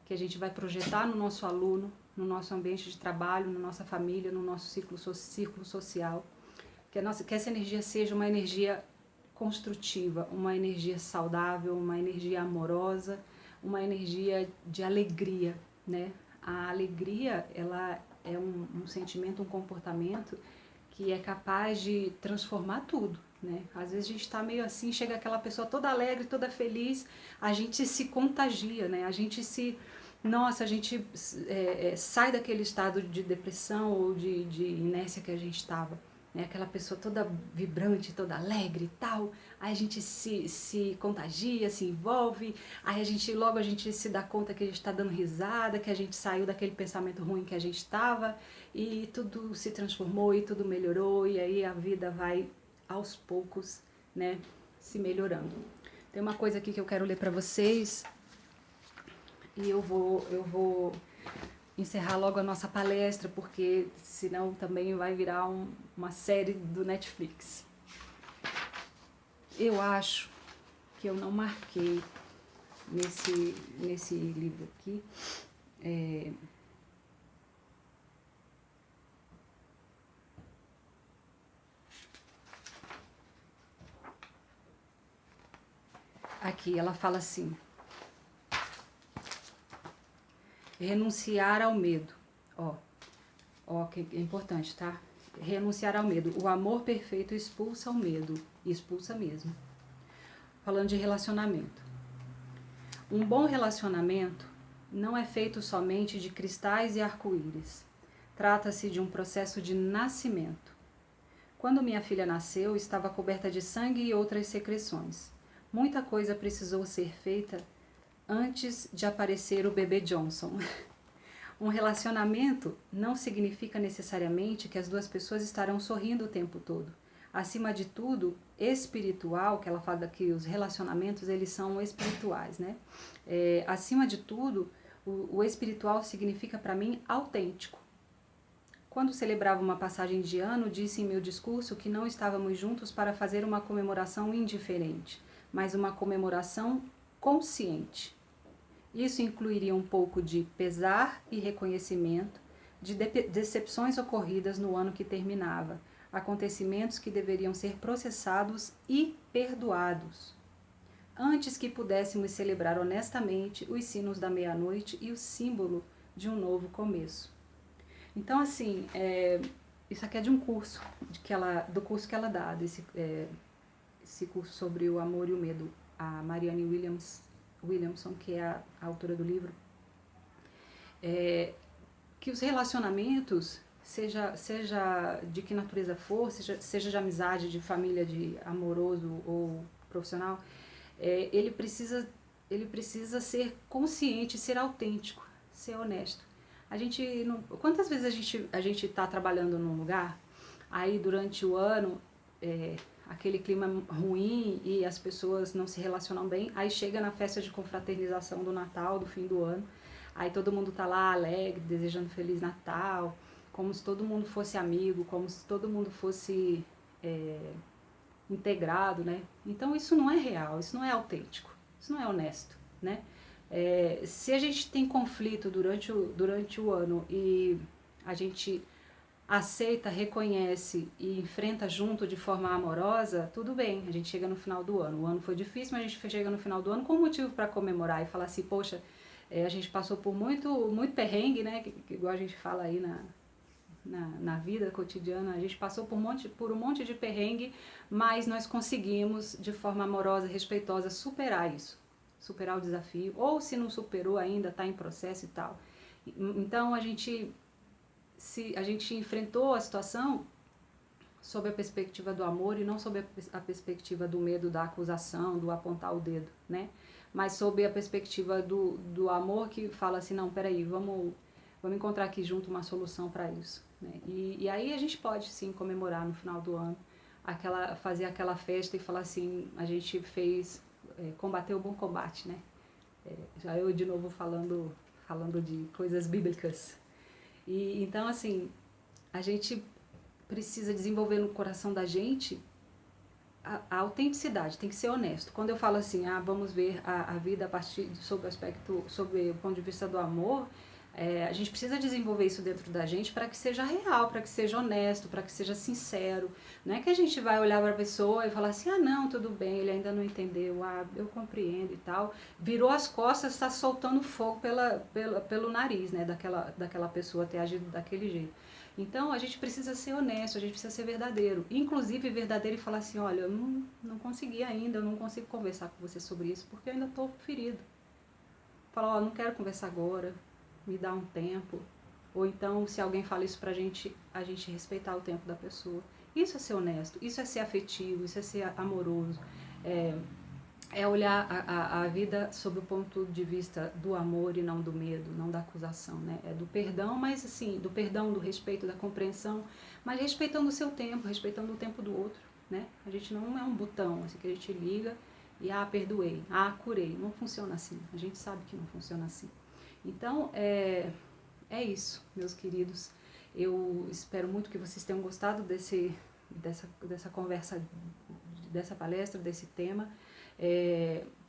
que a gente vai projetar no nosso aluno, no nosso ambiente de trabalho, na nossa família, no nosso círculo social, que essa energia seja uma energia construtiva, uma energia saudável, uma energia amorosa, uma energia de alegria, né? A alegria, ela é um sentimento, um comportamento que é capaz de transformar tudo, né? Às vezes a gente está meio assim, chega aquela pessoa toda alegre, toda feliz, a gente se contagia, né? A gente se... Nossa, a gente sai daquele estado de depressão ou de inércia que a gente estava, né? Aquela pessoa toda vibrante, toda alegre e tal, aí a gente se contagia, se envolve, aí logo a gente se dá conta que a gente está dando risada, que a gente saiu daquele pensamento ruim que a gente estava, e tudo se transformou e tudo melhorou, e aí a vida vai aos poucos, né, se melhorando. Tem uma coisa aqui que eu quero ler para vocês, e eu vou encerrar logo a nossa palestra, porque senão também vai virar uma série do Netflix. Eu acho que eu não marquei nesse livro aqui, aqui ela fala assim: renunciar ao medo. Ó, que é importante, tá? Renunciar ao medo. O amor perfeito expulsa o medo. E expulsa mesmo. Falando de relacionamento. Um bom relacionamento não é feito somente de cristais e arco-íris. Trata-se de um processo de nascimento. Quando minha filha nasceu, estava coberta de sangue e outras secreções. Muita coisa precisou ser feita antes de aparecer o bebê Johnson. Um relacionamento não significa necessariamente que as duas pessoas estarão sorrindo o tempo todo. Acima de tudo, espiritual, que ela fala que os relacionamentos eles são espirituais, né? Acima de tudo, o espiritual significa para mim autêntico. Quando celebrava uma passagem de ano, disse em meu discurso que não estávamos juntos para fazer uma comemoração indiferente, mas uma comemoração consciente. Isso incluiria um pouco de pesar e reconhecimento de decepções ocorridas no ano que terminava, acontecimentos que deveriam ser processados e perdoados, antes que pudéssemos celebrar honestamente os sinos da meia-noite e o símbolo de um novo começo. Então, assim, isso aqui é de um curso, do curso que ela dá, esse curso sobre o amor e o medo, a Marianne Williamson, que é a autora do livro, que os relacionamentos, seja de que natureza for, seja de amizade, de família, de amoroso ou profissional, ele precisa ser consciente, ser autêntico, ser honesto. Quantas vezes a gente está trabalhando num lugar, aí durante o ano, aquele clima ruim e as pessoas não se relacionam bem, aí chega na festa de confraternização do Natal, do fim do ano, aí todo mundo tá lá alegre, desejando Feliz Natal, como se todo mundo fosse amigo, como se todo mundo fosse integrado, né? Então isso não é real, isso não é autêntico, isso não é honesto, né? Se a gente tem conflito durante o ano e a gente aceita, reconhece e enfrenta junto de forma amorosa, tudo bem, a gente chega no final do ano. O ano foi difícil, mas a gente chega no final do ano com motivo para comemorar e falar assim, poxa, a gente passou por muito perrengue, né? Que igual a gente fala aí na vida cotidiana, a gente passou por um monte de perrengue, mas nós conseguimos, de forma amorosa e respeitosa, superar isso, superar o desafio, ou se não superou ainda, está em processo e tal. Então a gente enfrentou a situação sob a perspectiva do amor e não sob a perspectiva do medo, da acusação, do apontar o dedo, né? Mas sob a perspectiva do amor que fala assim, não, peraí, vamos encontrar aqui junto uma solução para isso, né? E aí a gente pode sim comemorar no final do ano, fazer aquela festa e falar assim, a gente combateu o bom combate, né? Já eu de novo falando de coisas bíblicas. E então assim, a gente precisa desenvolver no coração da gente a autenticidade, tem que ser honesto. Quando eu falo assim, vamos ver a vida a partir sob o ponto de vista do amor, a gente precisa desenvolver isso dentro da gente para que seja real, para que seja honesto, para que seja sincero. Não é que a gente vai olhar para a pessoa e falar assim, não, tudo bem, ele ainda não entendeu, eu compreendo e tal. Virou as costas, está soltando fogo pelo nariz, né, daquela pessoa ter agido daquele jeito. Então a gente precisa ser honesto, a gente precisa ser verdadeiro. Inclusive verdadeiro e falar assim, olha, eu não consegui ainda, eu não consigo conversar com você sobre isso, porque eu ainda estou ferido. Falar, ó, não quero conversar agora, me dá um tempo. Ou então, se alguém fala isso pra gente, a gente respeitar o tempo da pessoa. Isso é ser honesto, isso é ser afetivo, isso é ser amoroso. É olhar a vida sob o ponto de vista do amor e não do medo, não da acusação, né? É do perdão, mas assim, do perdão, do respeito, da compreensão, mas respeitando o seu tempo, respeitando o tempo do outro, né? A gente não é um botão, assim, que a gente liga e, perdoei, curei. Não funciona assim, a gente sabe que não funciona assim. Então, é isso, meus queridos. Eu espero muito que vocês tenham gostado dessa conversa, dessa palestra, desse tema.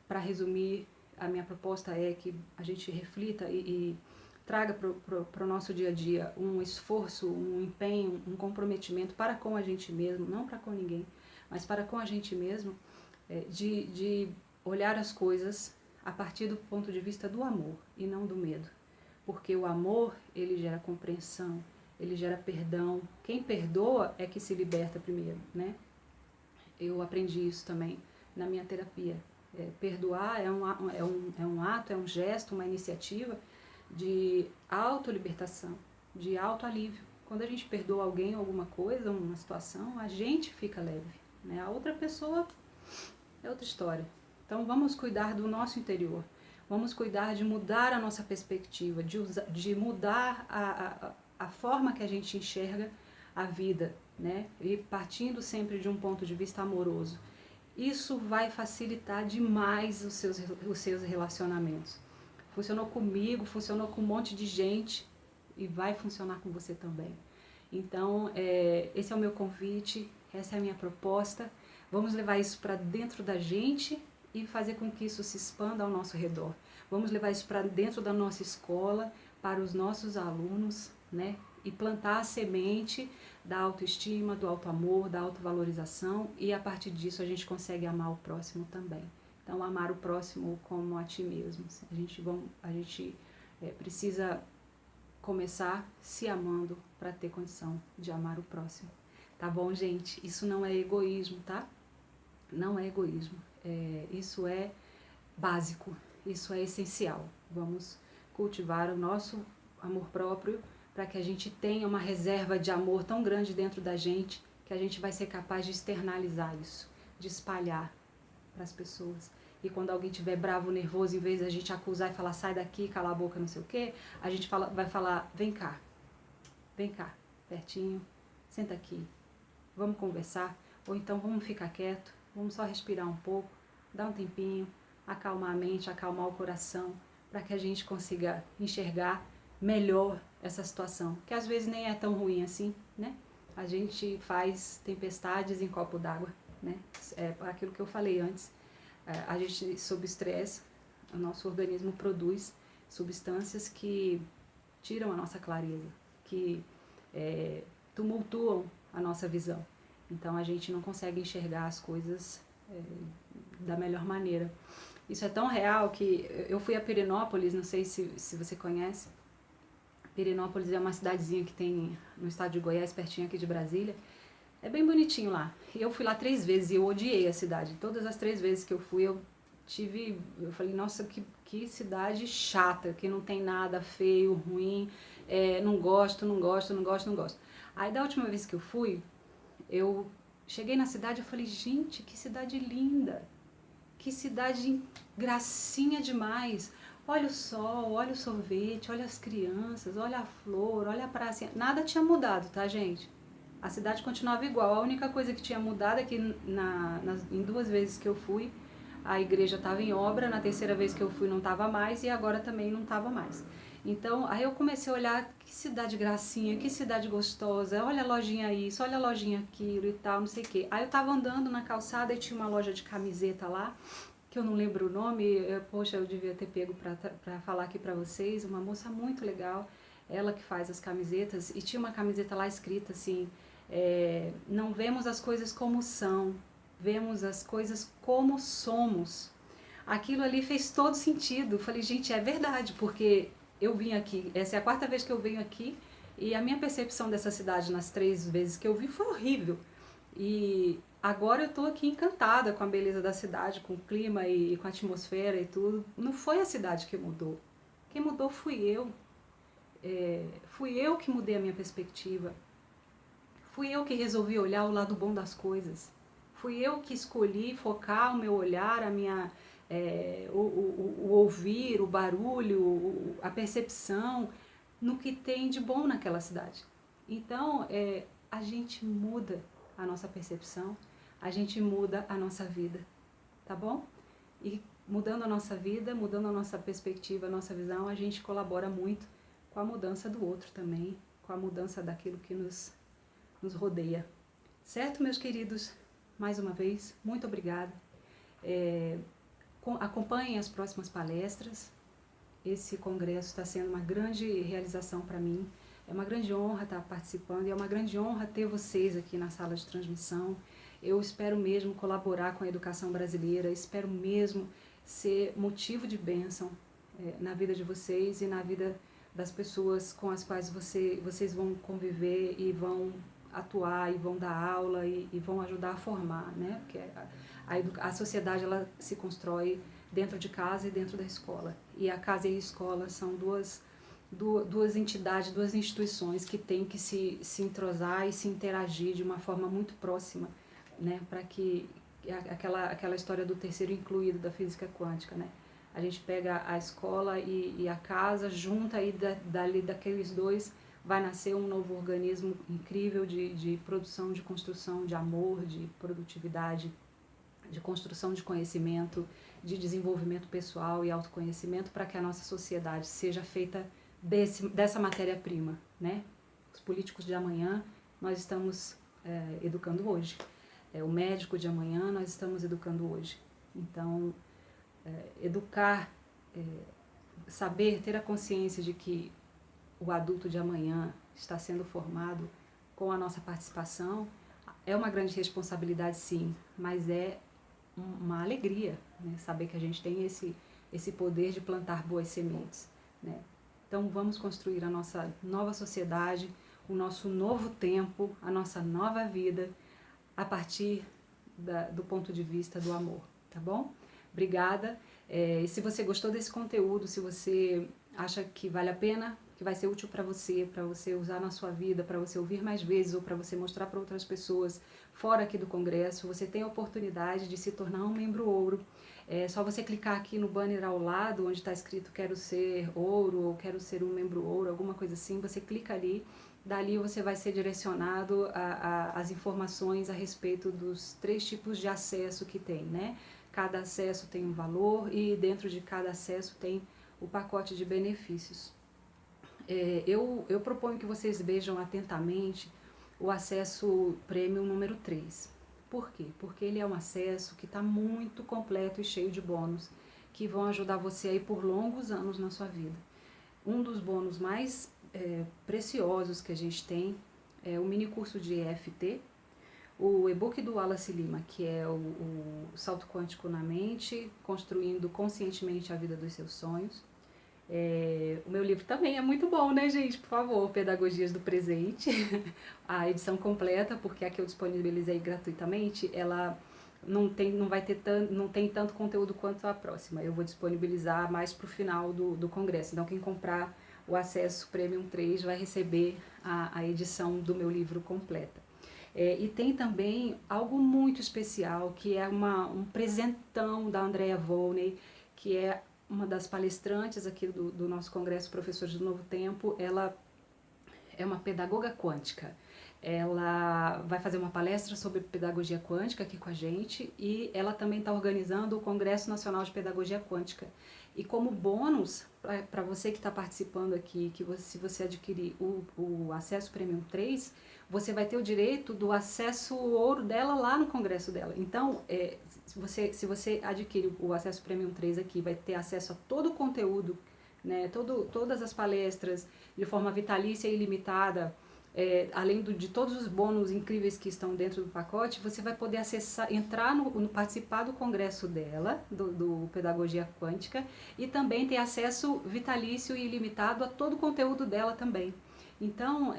Para resumir, a minha proposta é que a gente reflita e traga para o nosso dia a dia um esforço, um empenho, um comprometimento para com a gente mesmo, não para com ninguém, mas para com a gente mesmo, de olhar as coisas a partir do ponto de vista do amor e não do medo. Porque o amor, ele gera compreensão, ele gera perdão. Quem perdoa é que se liberta primeiro, né? Eu aprendi isso também na minha terapia. Perdoar é um ato, é um gesto, uma iniciativa de autolibertação, de autoalívio. Quando a gente perdoa alguém, alguma coisa, uma situação, a gente fica leve, né? A outra pessoa é outra história. Então vamos cuidar do nosso interior. Vamos cuidar de mudar a nossa perspectiva, de mudar a forma que a gente enxerga a vida, né? E partindo sempre de um ponto de vista amoroso. Isso vai facilitar demais os seus relacionamentos. Funcionou comigo, funcionou com um monte de gente e vai funcionar com você também. Então, esse é o meu convite, essa é a minha proposta. Vamos levar isso para dentro da gente e fazer com que isso se expanda ao nosso redor. Vamos levar isso para dentro da nossa escola, para os nossos alunos, né? E plantar a semente da autoestima, do autoamor, da autovalorização, e a partir disso a gente consegue amar o próximo também. Então, amar o próximo como a ti mesmo. A gente precisa começar se amando para ter condição de amar o próximo. Tá bom, gente? Isso não é egoísmo, tá? Não é egoísmo. Isso é básico, isso é essencial. Vamos cultivar o nosso amor próprio para que a gente tenha uma reserva de amor tão grande dentro da gente que a gente vai ser capaz de externalizar isso, de espalhar para as pessoas. E quando alguém estiver bravo, nervoso, em vez de a gente acusar e falar sai daqui, cala a boca, não sei o quê, a gente vai falar vem cá, pertinho, senta aqui, vamos conversar, ou então vamos ficar quieto, vamos só respirar um pouco, dar um tempinho, acalmar a mente, acalmar o coração, para que a gente consiga enxergar melhor essa situação, que às vezes nem é tão ruim assim, né? A gente faz tempestades em copo d'água, né? É aquilo que eu falei antes. A gente, sob estresse, o nosso organismo produz substâncias que tiram a nossa clareza, que tumultuam a nossa visão. Então a gente não consegue enxergar as coisas da melhor maneira. Isso é tão real que eu fui a Pirenópolis, não sei se você conhece. Pirenópolis é uma cidadezinha que tem no estado de Goiás, pertinho aqui de Brasília. É bem bonitinho lá. Eu fui lá 3 vezes e eu odiei a cidade. Todas as 3 vezes que eu fui, eu falei, nossa, que cidade chata, que não tem nada, feio, ruim, não gosto. Aí da última vez que eu fui, eu cheguei na cidade e falei, gente, que cidade linda, que cidade gracinha demais. Olha o sol, olha o sorvete, olha as crianças, olha a flor, olha a praça. Nada tinha mudado, tá, gente? A cidade continuava igual. A única coisa que tinha mudado é que em 2 vezes que eu fui, a igreja estava em obra, na 3ª vez que eu fui não estava mais e agora também não estava mais. Então, aí eu comecei a olhar, que cidade gracinha, que cidade gostosa, olha a lojinha isso, olha a lojinha aquilo e tal, não sei o quê. Aí eu tava andando na calçada e tinha uma loja de camiseta lá, que eu não lembro o nome, poxa, eu devia ter pego pra falar aqui pra vocês, uma moça muito legal, ela que faz as camisetas, e tinha uma camiseta lá escrita assim, não vemos as coisas como são, vemos as coisas como somos. Aquilo ali fez todo sentido. Falei, gente, é verdade, porque eu vim aqui, essa é a 4ª vez que eu venho aqui, E a minha percepção dessa cidade nas 3 vezes que eu vi foi horrível. E agora eu estou aqui encantada com a beleza da cidade, com o clima e com a atmosfera e tudo. Não foi a cidade que mudou. Quem mudou fui eu. Fui eu que mudei a minha perspectiva. Fui eu que resolvi olhar o lado bom das coisas. Fui eu que escolhi focar o meu olhar, o ouvir, o barulho, a percepção no que tem de bom naquela cidade. Então, a gente muda a nossa percepção, a gente muda a nossa vida, tá bom? E mudando a nossa vida, mudando a nossa perspectiva, a nossa visão, a gente colabora muito com a mudança do outro também, com a mudança daquilo que nos rodeia. Certo, meus queridos? Mais uma vez, muito obrigada. Acompanhem as próximas palestras. Esse congresso está sendo uma grande realização para mim. É uma grande honra estar participando e é uma grande honra ter vocês aqui na sala de transmissão. Eu espero mesmo colaborar com a educação brasileira, espero mesmo ser motivo de bênção na vida de vocês e na vida das pessoas com as quais vocês vão conviver e vão atuar e vão dar aula e vão ajudar a formar, né? Porque a sociedade ela se constrói dentro de casa e dentro da escola. E a casa e a escola são duas entidades, duas instituições que têm que se entrosar e se interagir de uma forma muito próxima, né? Para que aquela história do terceiro incluído da física quântica, né? A gente pega a escola e a casa, junta e daqueles dois vai nascer um novo organismo incrível de produção, de construção, de amor, de produtividade, de construção de conhecimento, de desenvolvimento pessoal e autoconhecimento para que a nossa sociedade seja feita dessa matéria-prima, né? Os políticos de amanhã nós estamos educando hoje. O médico de amanhã nós estamos educando hoje. Então, educar, saber, ter a consciência de que o adulto de amanhã está sendo formado com a nossa participação é uma grande responsabilidade, sim, mas é uma alegria, né? Saber que a gente tem esse poder de plantar boas sementes, né? Então vamos construir a nossa nova sociedade, o nosso novo tempo, a nossa nova vida a partir do ponto de vista do amor, tá bom? Obrigada. E se você gostou desse conteúdo, se você acha que vale a pena, que vai ser útil para você usar na sua vida, para você ouvir mais vezes ou para você mostrar para outras pessoas fora aqui do Congresso, você tem a oportunidade de se tornar um membro ouro. É só você clicar aqui no banner ao lado, onde está escrito quero ser ouro ou quero ser um membro ouro, alguma coisa assim, você clica ali, dali você vai ser direcionado às informações a respeito dos 3 tipos de acesso que tem, né? Cada acesso tem um valor e dentro de cada acesso tem o pacote de benefícios. Eu proponho que vocês vejam atentamente o acesso Premium número 3. Por quê? Porque ele é um acesso que está muito completo e cheio de bônus que vão ajudar você a ir por longos anos na sua vida. Um dos bônus mais preciosos que a gente tem é o mini curso de EFT, o e-book do Wallace Lima, que é o Salto Quântico na Mente, construindo conscientemente a vida dos seus sonhos. O meu livro também é muito bom, né, gente? Por favor, Pedagogias do Presente. A edição completa, porque a que eu disponibilizei gratuitamente, ela não tem tanto conteúdo quanto a próxima. Eu vou disponibilizar mais para o final do congresso. Então, quem comprar o acesso Premium 3 vai receber a edição do meu livro completa. E tem também algo muito especial, que é um presentão da Andrea Volney, que é uma das palestrantes aqui do nosso Congresso Professores do Novo Tempo. Ela é uma pedagoga quântica. Ela vai fazer uma palestra sobre pedagogia quântica aqui com a gente e ela também está organizando o Congresso Nacional de Pedagogia Quântica. E como bônus, para você que está participando aqui, se você adquirir o acesso Premium 3, você vai ter o direito do acesso ouro dela lá no congresso dela. Então, se você adquire o acesso Premium 3 aqui, vai ter acesso a todo o conteúdo, né, todas as palestras de forma vitalícia e ilimitada, além de todos os bônus incríveis que estão dentro do pacote, você vai poder acessar, entrar participar do congresso dela, do Pedagogia Quântica, e também ter acesso vitalício e ilimitado a todo o conteúdo dela também. Então,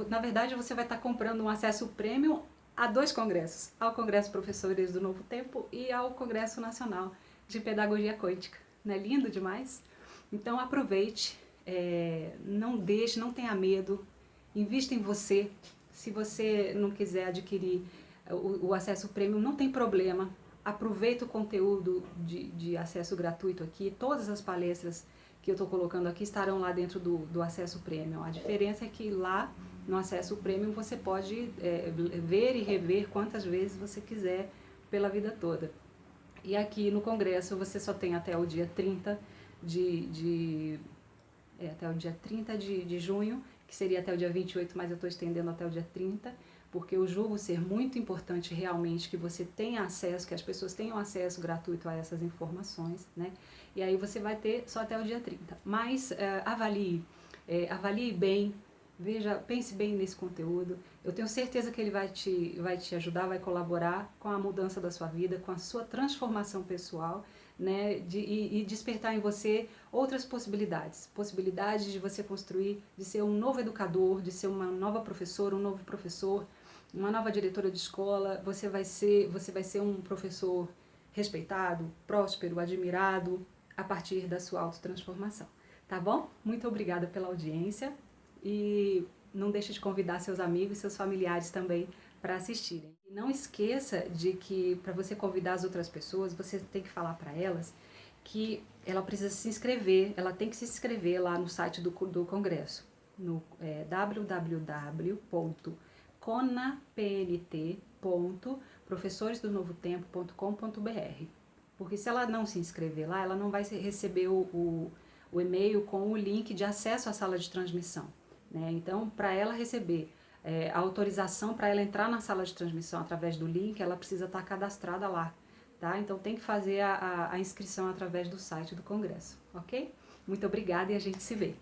na verdade, você vai estar comprando um acesso premium a 2 congressos, ao Congresso Professores do Novo Tempo e ao Congresso Nacional de Pedagogia Quântica. Não é lindo demais? Então aproveite, não deixe, não tenha medo, invista em você. Se você não quiser adquirir o acesso premium, não tem problema. Aproveita o conteúdo de acesso gratuito aqui, todas as palestras que eu estou colocando aqui estarão lá dentro do acesso premium. A diferença é que lá no acesso premium você pode ver e rever quantas vezes você quiser pela vida toda. E aqui no congresso você só tem até o dia 30 até o dia 30 de junho, que seria até o dia 28, mas eu estou estendendo até o dia 30, porque eu julgo ser muito importante realmente que você tenha acesso, que as pessoas tenham acesso gratuito a essas informações, né? E aí você vai ter só até o dia 30. Mas avalie bem, veja, pense bem nesse conteúdo. Eu tenho certeza que ele vai te ajudar, vai colaborar com a mudança da sua vida, com a sua transformação pessoal, né, e despertar em você outras possibilidades. Possibilidades de você construir, de ser um novo educador, de ser uma nova professora, um novo professor, uma nova diretora de escola. Você vai ser um professor respeitado, próspero, admirado, a partir da sua autotransformação. Tá bom? Muito obrigada pela audiência e não deixe de convidar seus amigos e seus familiares também para assistirem. E não esqueça de que para você convidar as outras pessoas, você tem que falar para elas que ela precisa se inscrever, ela tem que se inscrever lá no site do congresso, no www.conapnt.professoresdonovotempo.com.br, porque se ela não se inscrever lá, ela não vai receber o e-mail com o link de acesso à sala de transmissão, né? Então, para ela receber a autorização para ela entrar na sala de transmissão através do link, ela precisa estar cadastrada lá, tá? Então tem que fazer a inscrição através do site do Congresso, ok? Muito obrigada e a gente se vê.